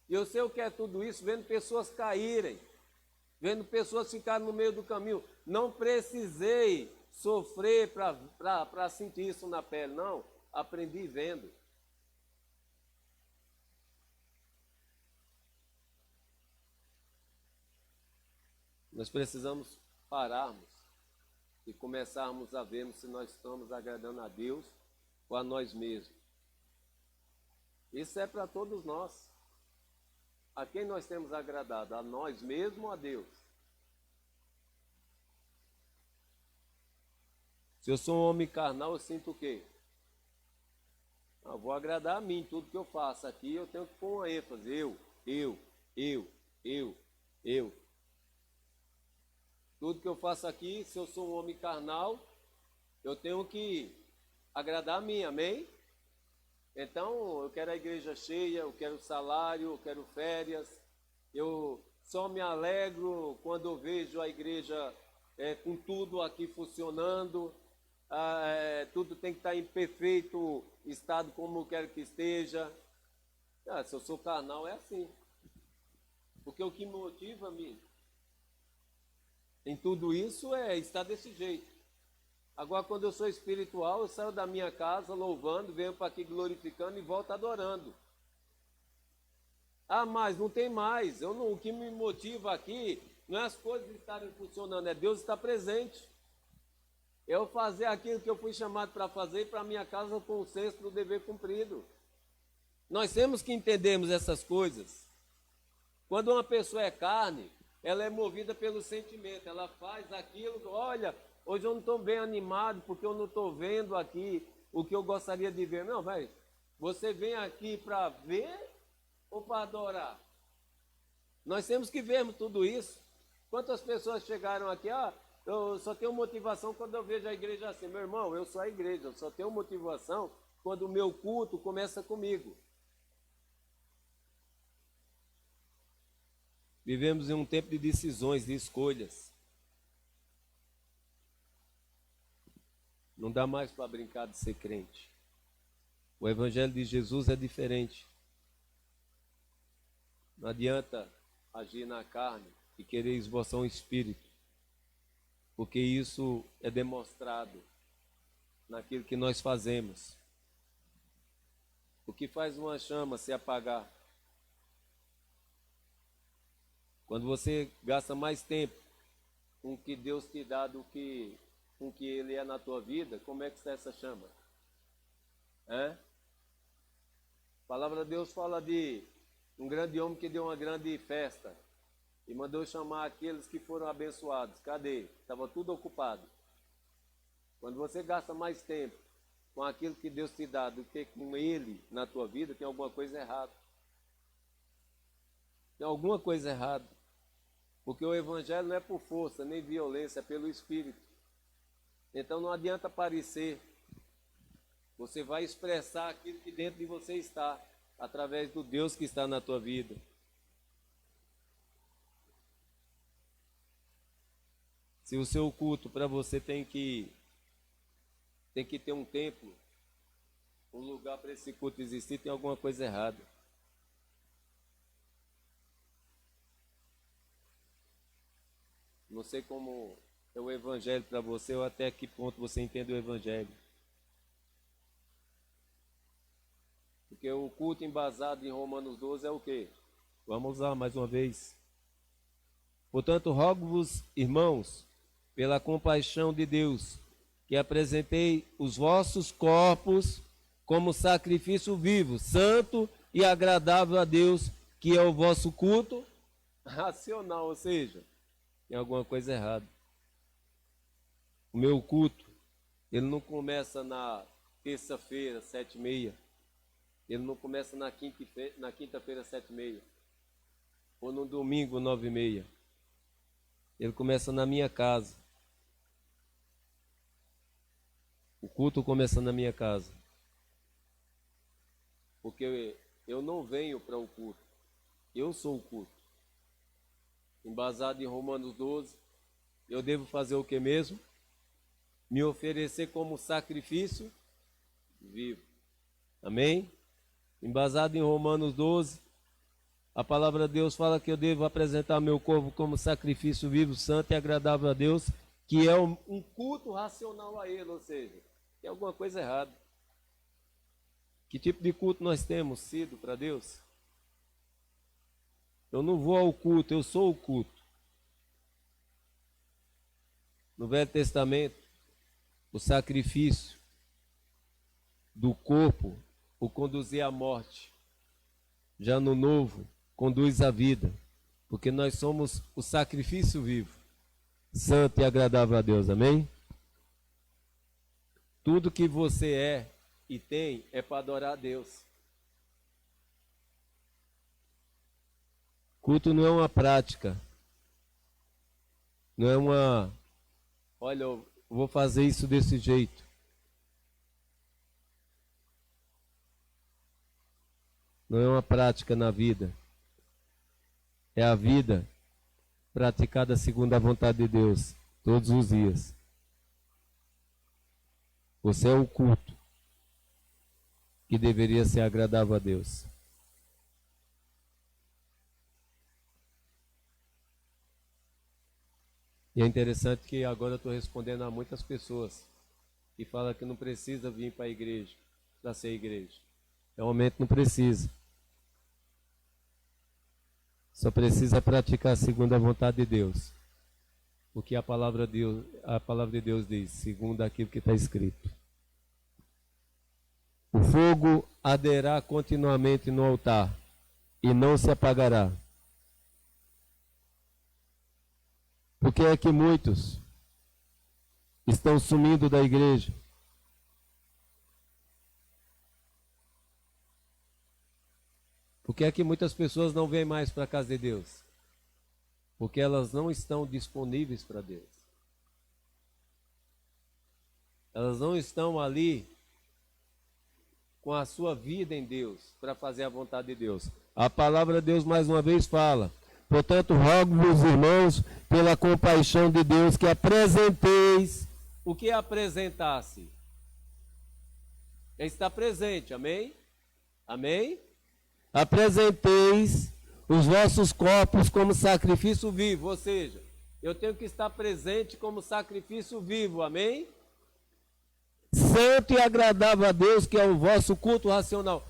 E eu sei o que é tudo isso vendo pessoas caírem, vendo pessoas ficarem no meio do caminho. Não precisei sofrer para sentir isso na pele, não. Aprendi vendo. Nós precisamos pararmos e começarmos a vermos se nós estamos agradando a Deus ou a nós mesmos. Isso é para todos nós. A quem nós temos agradado? A nós mesmos ou a Deus? Se eu sou um homem carnal, eu sinto o quê? Eu vou agradar a mim, tudo que eu faço aqui, eu tenho que pôr uma ênfase. Eu. Tudo que eu faço aqui, se eu sou um homem carnal, eu tenho que agradar a mim, amém? Então, eu quero a igreja cheia, eu quero salário, eu quero férias. Eu só me alegro quando eu vejo a igreja com tudo aqui funcionando. Tudo tem que estar em perfeito estado como eu quero que esteja. Se eu sou carnal, é assim. Porque o que me motiva-me em tudo isso é estar desse jeito. Agora, quando eu sou espiritual, eu saio da minha casa louvando, venho para aqui glorificando e volto adorando. Mas não tem mais. O que me motiva aqui não é as coisas estarem funcionando, é Deus estar presente. Eu fazer aquilo que eu fui chamado para fazer para minha casa com o senso do dever cumprido. Nós temos que entendermos essas coisas. Quando uma pessoa é carne, ela é movida pelo sentimento, ela faz aquilo, olha, hoje eu não estou bem animado porque eu não estou vendo aqui o que eu gostaria de ver. Não, velho, você vem aqui para ver ou para adorar? Nós temos que vermos tudo isso. Quantas pessoas chegaram aqui, eu só tenho motivação quando eu vejo a igreja assim. Meu irmão, eu sou a igreja, eu só tenho motivação quando o meu culto começa comigo. Vivemos em um tempo de decisões, de escolhas. Não dá mais para brincar de ser crente. O evangelho de Jesus é diferente. Não adianta agir na carne e querer esboçar um espírito, porque isso é demonstrado naquilo que nós fazemos. O que faz uma chama se apagar? Quando você gasta mais tempo com o que Deus te dá do que com o que Ele é na tua vida, como é que está essa chama? A palavra de Deus fala de um grande homem que deu uma grande festa e mandou chamar aqueles que foram abençoados. Cadê? Estava tudo ocupado. Quando você gasta mais tempo com aquilo que Deus te dá do que com Ele na tua vida, tem alguma coisa errada. Tem alguma coisa errada. Porque o evangelho não é por força, nem violência, é pelo Espírito. Então não adianta parecer. Você vai expressar aquilo que dentro de você está, através do Deus que está na tua vida. Se o seu culto para você tem que ter um templo, um lugar para esse culto existir, tem alguma coisa errada. Não sei como é o evangelho para você ou até que ponto você entende o evangelho. Porque o culto embasado em Romanos 12 é o quê? Vamos lá mais uma vez. Portanto, rogo-vos, irmãos, pela compaixão de Deus, que apresentei os vossos corpos como sacrifício vivo, santo e agradável a Deus, que é o vosso culto racional, ou seja, tem alguma coisa errada. O meu culto, ele não começa na terça-feira, 7h30. Ele não começa na quinta-feira, 7h30. Ou no domingo, 9h30. Ele começa na minha casa. O culto começa na minha casa. Porque eu não venho para o culto. Eu sou o culto. Embasado em Romanos 12, eu devo fazer o que mesmo? Me oferecer como sacrifício vivo. Amém? Embasado em Romanos 12, a palavra de Deus fala que eu devo apresentar meu corpo como sacrifício vivo, santo e agradável a Deus, que é um culto racional a Ele, ou seja, tem alguma coisa errada. Que tipo de culto nós temos sido para Deus? Eu não vou ao culto, eu sou o culto. No Velho Testamento, o sacrifício do corpo o conduzia à morte. Já no Novo, conduz à vida, porque nós somos o sacrifício vivo, santo e agradável a Deus, amém? Tudo que você é e tem é para adorar a Deus. Culto não é uma prática, não é uma, olha, eu vou fazer isso desse jeito. Não é uma prática na vida. É a vida praticada segundo a vontade de Deus, todos os dias. Você é o culto que deveria ser agradável a Deus. E é interessante que agora eu estou respondendo a muitas pessoas que falam que não precisa vir para a igreja, para ser igreja. Realmente não precisa. Só precisa praticar segundo a vontade de Deus. O que a palavra de Deus diz, segundo aquilo que está escrito. O fogo arderá continuamente no altar e não se apagará. Por que é que muitos estão sumindo da igreja? Por que é que muitas pessoas não vêm mais para a casa de Deus? Porque elas não estão disponíveis para Deus. Elas não estão ali com a sua vida em Deus, para fazer a vontade de Deus. A palavra de Deus mais uma vez fala: portanto, rogo-vos, irmãos, pela compaixão de Deus, que apresenteis. O que apresentasse? Está presente, amém? Amém? Apresenteis os vossos corpos como sacrifício vivo, ou seja, eu tenho que estar presente como sacrifício vivo, amém? Santo e agradável a Deus, que é o vosso culto racional.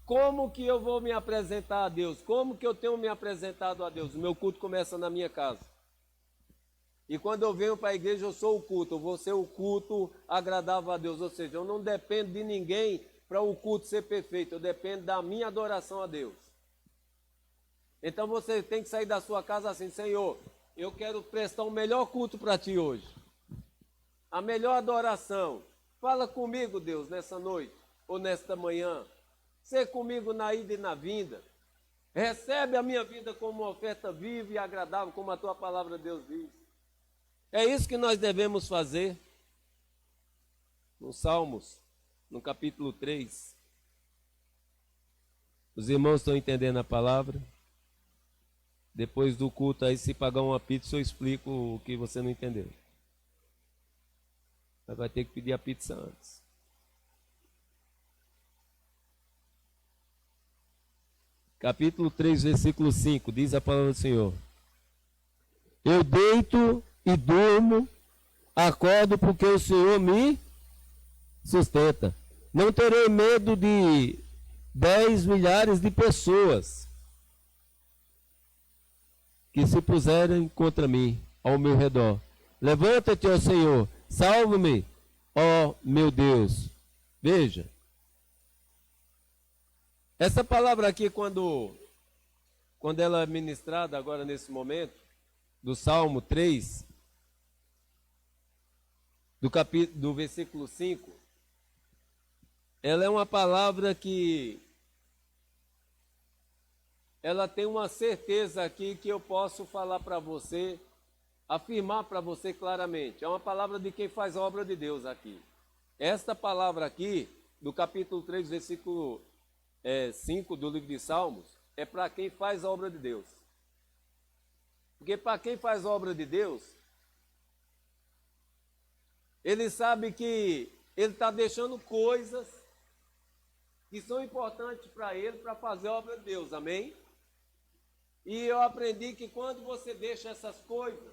Como que eu vou me apresentar a Deus? Como que eu tenho me apresentado a Deus? O meu culto começa na minha casa. E quando eu venho para a igreja, eu sou o culto, eu vou ser o culto agradável a Deus, ou seja, eu não dependo de ninguém para o culto ser perfeito, eu dependo da minha adoração a Deus. Então você tem que sair da sua casa assim: Senhor, eu quero prestar o melhor culto para Ti hoje, a melhor adoração. Fala comigo, Deus, nessa noite ou nesta manhã. Ser comigo na ida e na vinda. Recebe a minha vida como uma oferta viva e agradável, como a Tua palavra, Deus, diz. É isso que nós devemos fazer. Nos Salmos, no capítulo 3. Os irmãos estão entendendo a palavra? Depois do culto aí, se pagar uma pizza, eu explico o que você não entendeu. Mas vai ter que pedir a pizza antes. Capítulo 3, versículo 5, diz a palavra do Senhor: eu deito e durmo, acordo porque o Senhor me sustenta. Não terei medo de 10 milhares de pessoas que se puserem contra mim, ao meu redor. Levanta-te, ó Senhor, salva-me, ó meu Deus. Veja, essa palavra aqui, quando ela é ministrada agora nesse momento, do Salmo 3, do versículo 5, ela é uma palavra que ela tem uma certeza aqui que eu posso falar para você, afirmar para você claramente. É uma palavra de quem faz a obra de Deus aqui. Esta palavra aqui, do capítulo 3, versículo 5 do livro de Salmos, é para quem faz a obra de Deus. Porque para quem faz a obra de Deus, ele sabe que ele está deixando coisas que são importantes para ele, para fazer a obra de Deus, amém? E eu aprendi que quando você deixa essas coisas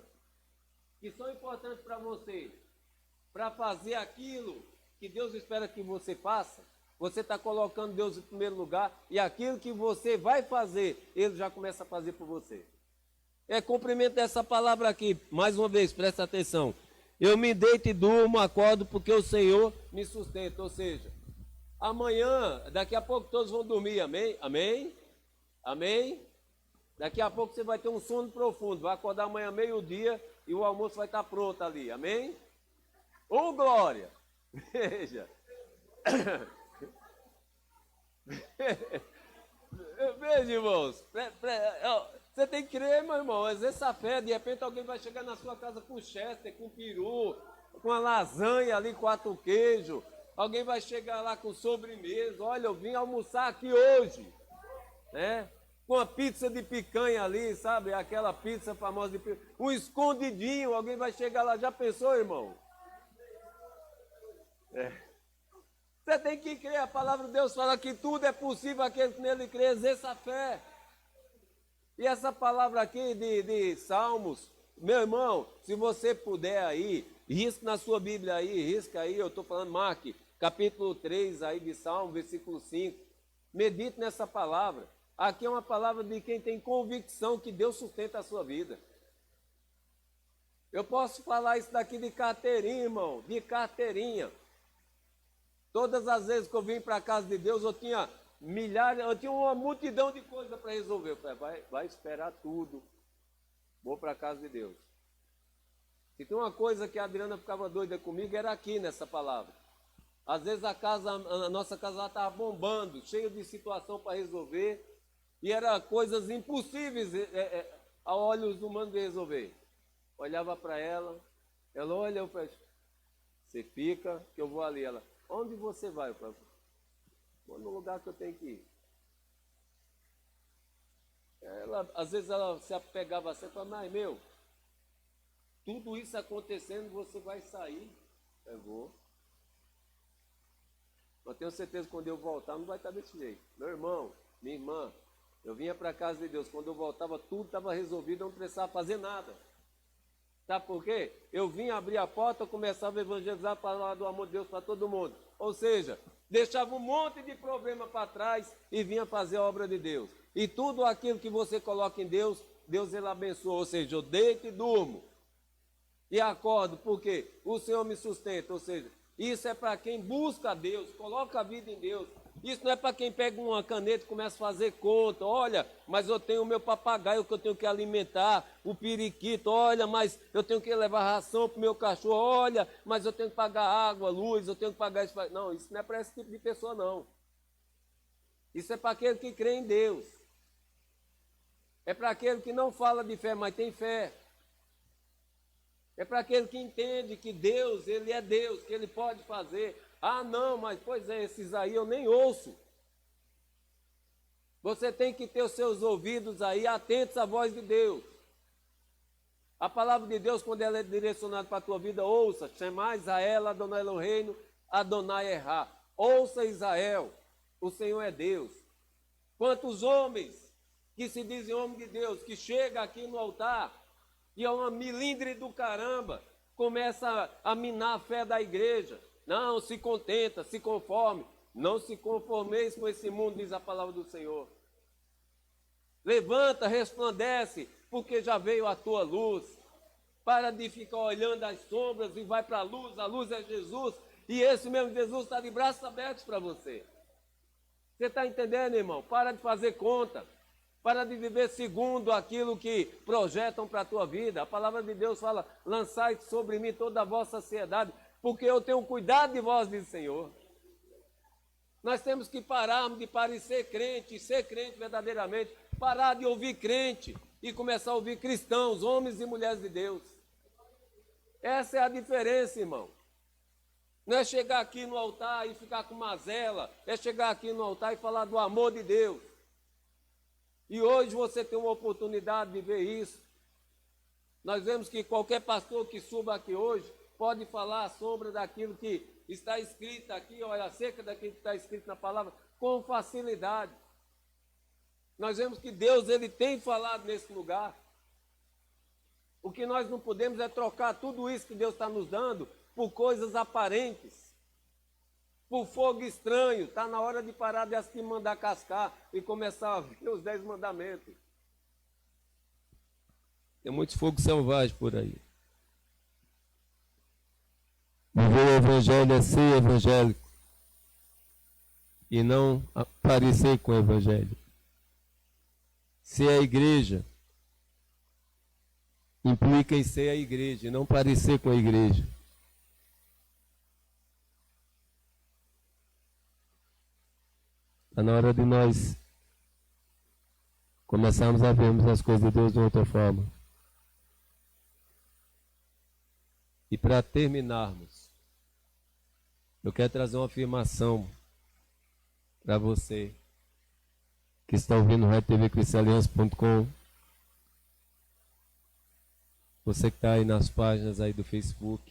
que são importantes para você, para fazer aquilo que Deus espera que você faça, você está colocando Deus em primeiro lugar, e aquilo que você vai fazer, Ele já começa a fazer por você. Cumprimento essa palavra aqui, mais uma vez, presta atenção. Eu me deito e durmo, acordo, porque o Senhor me sustenta. Ou seja, amanhã, daqui a pouco todos vão dormir, amém? Amém? Amém? Daqui a pouco você vai ter um sono profundo, vai acordar amanhã meio-dia e o almoço vai estar pronto ali, amém? Ô glória! Veja! Veja, irmãos, você tem que crer, meu irmão, exerça a fé. De repente alguém vai chegar na sua casa com chester, com peru, com a lasanha ali, 4 queijos. Alguém vai chegar lá com sobremesa. Olha, eu vim almoçar aqui hoje, né? Com uma pizza de picanha ali, sabe? Aquela pizza famosa de picanha. Um escondidinho, alguém vai chegar lá. Já pensou, irmão? Você tem que crer. A palavra de Deus fala que tudo é possível aquele que nele crê, exerça a fé. E essa palavra aqui de Salmos, meu irmão, se você puder aí, risca na sua Bíblia aí, risca aí, eu estou falando, marque, capítulo 3 aí de Salmo, versículo 5. Medite nessa palavra. Aqui é uma palavra de quem tem convicção que Deus sustenta a sua vida. Eu posso falar isso daqui de carteirinha, irmão, de carteirinha. Todas as vezes que eu vim para a casa de Deus, eu tinha uma multidão de coisas para resolver. Eu falei, vai esperar tudo. Vou para a casa de Deus. Se tem uma coisa que a Adriana ficava doida comigo, era aqui nessa palavra. Às vezes a nossa casa estava bombando, cheio de situação para resolver, e era coisas impossíveis a olhos humanos de resolver. Olhava para ela olha, eu falei, você fica, que eu vou ali. Ela, onde você vai? Eu falei, vou no lugar que eu tenho que ir. Às vezes ela se apegava a você e falava, mas meu, tudo isso acontecendo, você vai sair. Eu vou. Eu tenho certeza que quando eu voltar não vai estar desse jeito. Meu irmão, minha irmã, eu vinha para a casa de Deus, quando eu voltava tudo estava resolvido, eu não precisava fazer nada. Sabe por quê? Eu vinha abrir a porta, eu começava a evangelizar, falar do amor de Deus para todo mundo. Ou seja, deixava um monte de problema para trás e vinha fazer a obra de Deus. E tudo aquilo que você coloca em Deus, Deus ele abençoa. Ou seja, eu deito e durmo. E acordo, porque o Senhor me sustenta. Ou seja, isso é para quem busca a Deus, coloca a vida em Deus. Isso não é para quem pega uma caneta e começa a fazer conta. Olha, mas eu tenho o meu papagaio que eu tenho que alimentar, o periquito. Olha, mas eu tenho que levar ração para o meu cachorro. Olha, mas eu tenho que pagar água, luz, eu tenho que pagar isso. Não, isso não é para esse tipo de pessoa, não. Isso é para aquele que crê em Deus. É para aquele que não fala de fé, mas tem fé. É para aquele que entende que Deus, Ele é Deus, que Ele pode fazer. Ah, não, mas pois é, esses aí eu nem ouço. Você tem que ter os seus ouvidos aí atentos à voz de Deus. A palavra de Deus, quando ela é direcionada para a tua vida, ouça. Shema Israel, Adonai Eloheinu, Adonai Erra. Ouça Israel, o Senhor é Deus. Quantos homens que se dizem homem de Deus, que chega aqui no altar e é uma milindre do caramba, começa a minar a fé da igreja. Não, se contenta, se conforme. Não se conformeis com esse mundo, diz a palavra do Senhor. Levanta, resplandece, porque já veio a tua luz. Para de ficar olhando as sombras e vai para a luz é Jesus, e esse mesmo Jesus está de braços abertos para você. Você está entendendo, irmão? Para de fazer conta, para de viver segundo aquilo que projetam para a tua vida. A palavra de Deus fala, lançai sobre mim toda a vossa ansiedade, porque eu tenho cuidado de vós, diz o Senhor. Nós temos que pararmos de parecer crente, ser crente verdadeiramente, parar de ouvir crente e começar a ouvir cristãos, homens e mulheres de Deus. Essa é a diferença, irmão. Não é chegar aqui no altar e ficar com mazela, é chegar aqui no altar e falar do amor de Deus. E hoje você tem uma oportunidade de ver isso. Nós vemos que qualquer pastor que suba aqui hoje pode falar à sombra daquilo que está escrito aqui, olha, acerca daquilo que está escrito na palavra, com facilidade. Nós vemos que Deus, Ele tem falado nesse lugar. O que nós não podemos é trocar tudo isso que Deus está nos dando por coisas aparentes, por fogo estranho. Está na hora de parar de assistir mandar cascar e começar a ver os 10 mandamentos. Tem muitos fogos selvagens por aí. Viver o evangelho é ser evangélico e não parecer com o evangelho. Ser a igreja implica em ser a igreja e não parecer com a igreja. Está na hora de nós começarmos a vermos as coisas de Deus de outra forma. E para terminarmos, eu quero trazer uma afirmação para você que está ouvindo o tvcristialiança.com. Você que está aí nas páginas aí do Facebook.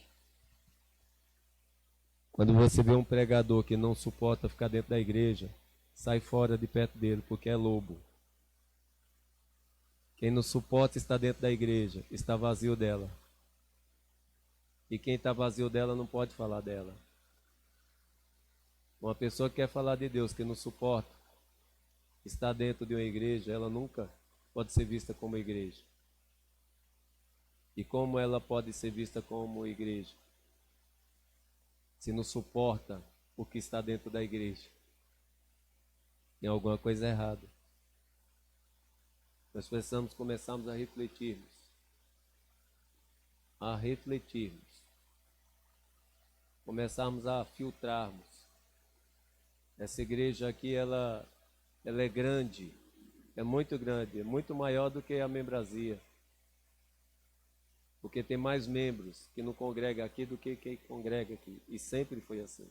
Quando você vê um pregador que não suporta ficar dentro da igreja, sai fora de perto dele, porque é lobo. Quem não suporta estar dentro da igreja, está vazio dela. E quem está vazio dela não pode falar dela. Uma pessoa que quer falar de Deus, que não suporta estar dentro de uma igreja, ela nunca pode ser vista como igreja. E como ela pode ser vista como igreja? Se não suporta o que está dentro da igreja. Tem alguma coisa errada. Nós precisamos começarmos a refletirmos. Começarmos a filtrarmos. Essa igreja aqui, ela é grande, é muito maior do que a membresia. Porque tem mais membros que não congregam aqui do que quem congrega aqui. E sempre foi assim.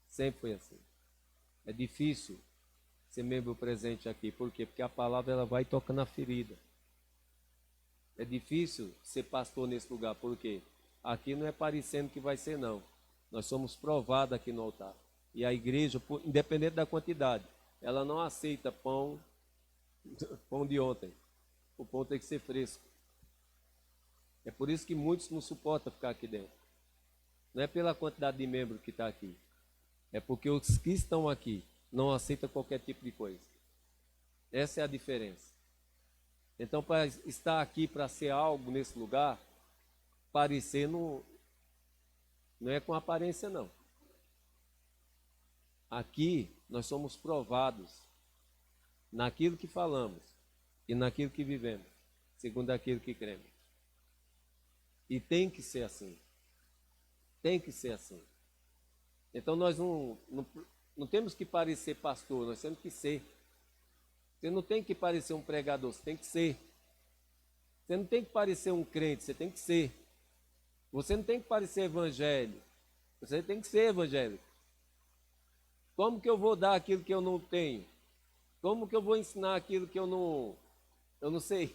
Sempre foi assim. É difícil ser membro presente aqui. Por quê? Porque a palavra ela vai tocando a ferida. É difícil ser pastor nesse lugar. Por quê? Aqui não é parecendo que vai ser, não. Nós somos provados aqui no altar. E a igreja, independente da quantidade, ela não aceita pão de ontem. O pão tem que ser fresco. É por isso que muitos não suportam ficar aqui dentro. Não é pela quantidade de membros que está aqui. É porque os que estão aqui não aceitam qualquer tipo de coisa. Essa é a diferença. Então, para estar aqui, para ser algo nesse lugar, parecer não é com aparência, não. Aqui, nós somos provados naquilo que falamos e naquilo que vivemos, segundo aquilo que cremos. E tem que ser assim. Tem que ser assim. Então nós não temos que parecer pastor, nós temos que ser. Você não tem que parecer um pregador, você tem que ser. Você não tem que parecer um crente, você tem que ser. Você não tem que parecer evangelho, você tem que ser evangélico. Como que eu vou dar aquilo que eu não tenho? Como que eu vou ensinar aquilo que eu não sei?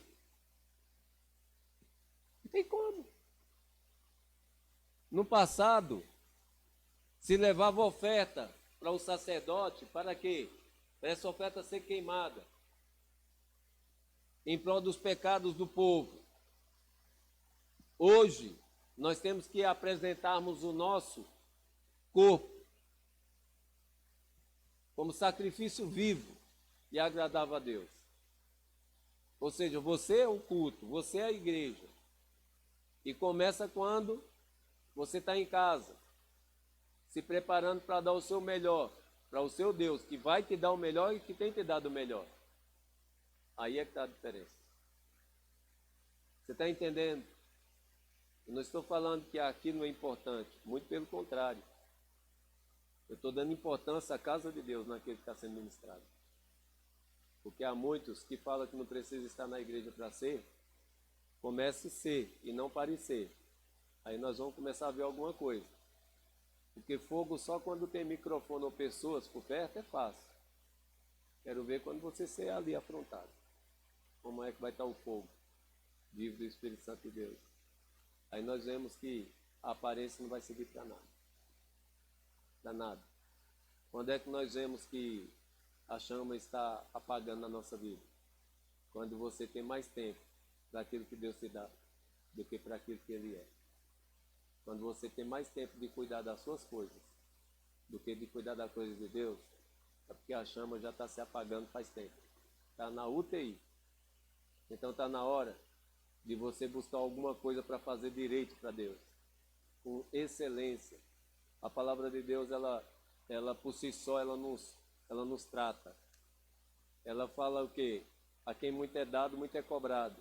Não tem como. No passado, se levava oferta para o sacerdote, para quê? Para essa oferta ser queimada, em prol dos pecados do povo. Hoje, nós temos que apresentarmos o nosso corpo como sacrifício vivo e agradável a Deus. Ou seja, você é o culto, você é a igreja. E começa quando você está em casa, se preparando para dar o seu melhor para o seu Deus, que vai te dar o melhor e que tem te dado o melhor. Aí é que está a diferença. Você está entendendo? Eu não estou falando que aqui não é importante, muito pelo contrário. Eu estou dando importância à casa de Deus naquele que está sendo ministrado. Porque há muitos que falam que não precisa estar na igreja para ser, comece a ser e não parecer. Aí nós vamos começar a ver alguma coisa. Porque fogo só quando tem microfone ou pessoas por perto é fácil. Quero ver quando você ser ali afrontado. Como é que vai estar o fogo vivo do Espírito Santo de Deus. Aí nós vemos que a aparência não vai servir para nada. Para nada. Quando é que nós vemos que a chama está apagando na nossa vida? Quando você tem mais tempo para aquilo que Deus te dá do que para aquilo que Ele é. Quando você tem mais tempo de cuidar das suas coisas do que de cuidar das coisas de Deus, é porque a chama já está se apagando faz tempo. Está na UTI. Então está na hora de você buscar alguma coisa para fazer direito para Deus, com excelência. A palavra de Deus, ela por si só, ela nos trata. Ela fala o quê? A quem muito é dado, muito é cobrado.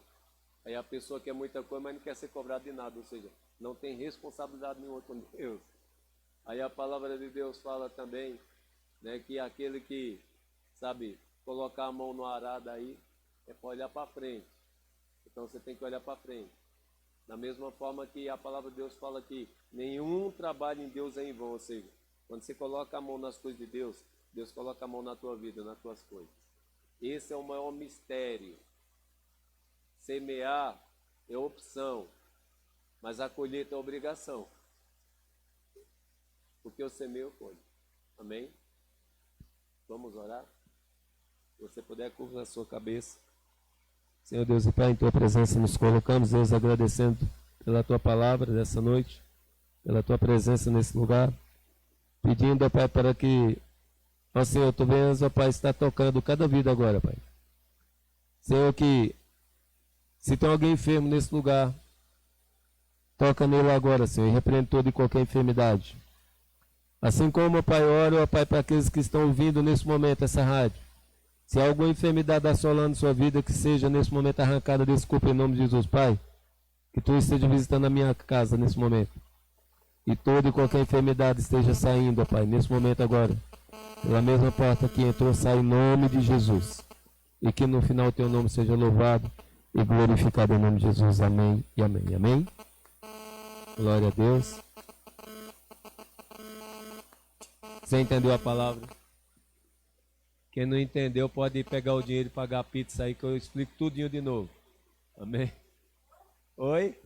Aí a pessoa quer muita coisa, mas não quer ser cobrado de nada, ou seja, não tem responsabilidade nenhuma com Deus. Aí a palavra de Deus fala também, né, que aquele que, sabe, colocar a mão no arado aí, é para olhar para frente. Então você tem que olhar para frente. Da mesma forma que a palavra de Deus fala que nenhum trabalho em Deus é em vão, ou seja, quando você coloca a mão nas coisas de Deus, Deus coloca a mão na tua vida, nas tuas coisas. Esse é o maior mistério. Semear é opção, mas a colheita é obrigação. Porque eu semeio, eu colho. Amém? Vamos orar? Se você puder, curva a sua cabeça. Senhor Deus e Pai, em Tua presença nos colocamos, Deus, agradecendo pela Tua palavra dessa noite, pela Tua presença nesse lugar, pedindo, ó Pai, para que, ó Senhor, Tu venhas, ó Pai, estar tocando cada vida agora, Pai. Senhor, que se tem alguém enfermo nesse lugar, toca nele agora, Senhor, e repreende toda e qualquer enfermidade. Assim como, ó Pai, oro, ó Pai, para aqueles que estão ouvindo nesse momento essa rádio. Se há alguma enfermidade assolando sua vida, que seja nesse momento arrancada desse corpo em nome de Jesus, Pai. Que Tu esteja visitando a minha casa nesse momento. E toda e qualquer enfermidade esteja saindo, ó Pai, nesse momento agora. Pela mesma porta que entrou, sai em nome de Jesus. E que no final o Teu nome seja louvado e glorificado em nome de Jesus. Amém e amém. Amém. Glória a Deus. Você entendeu a palavra? Quem não entendeu pode pegar o dinheiro e pagar a pizza aí que eu explico tudinho de novo. Amém? Oi?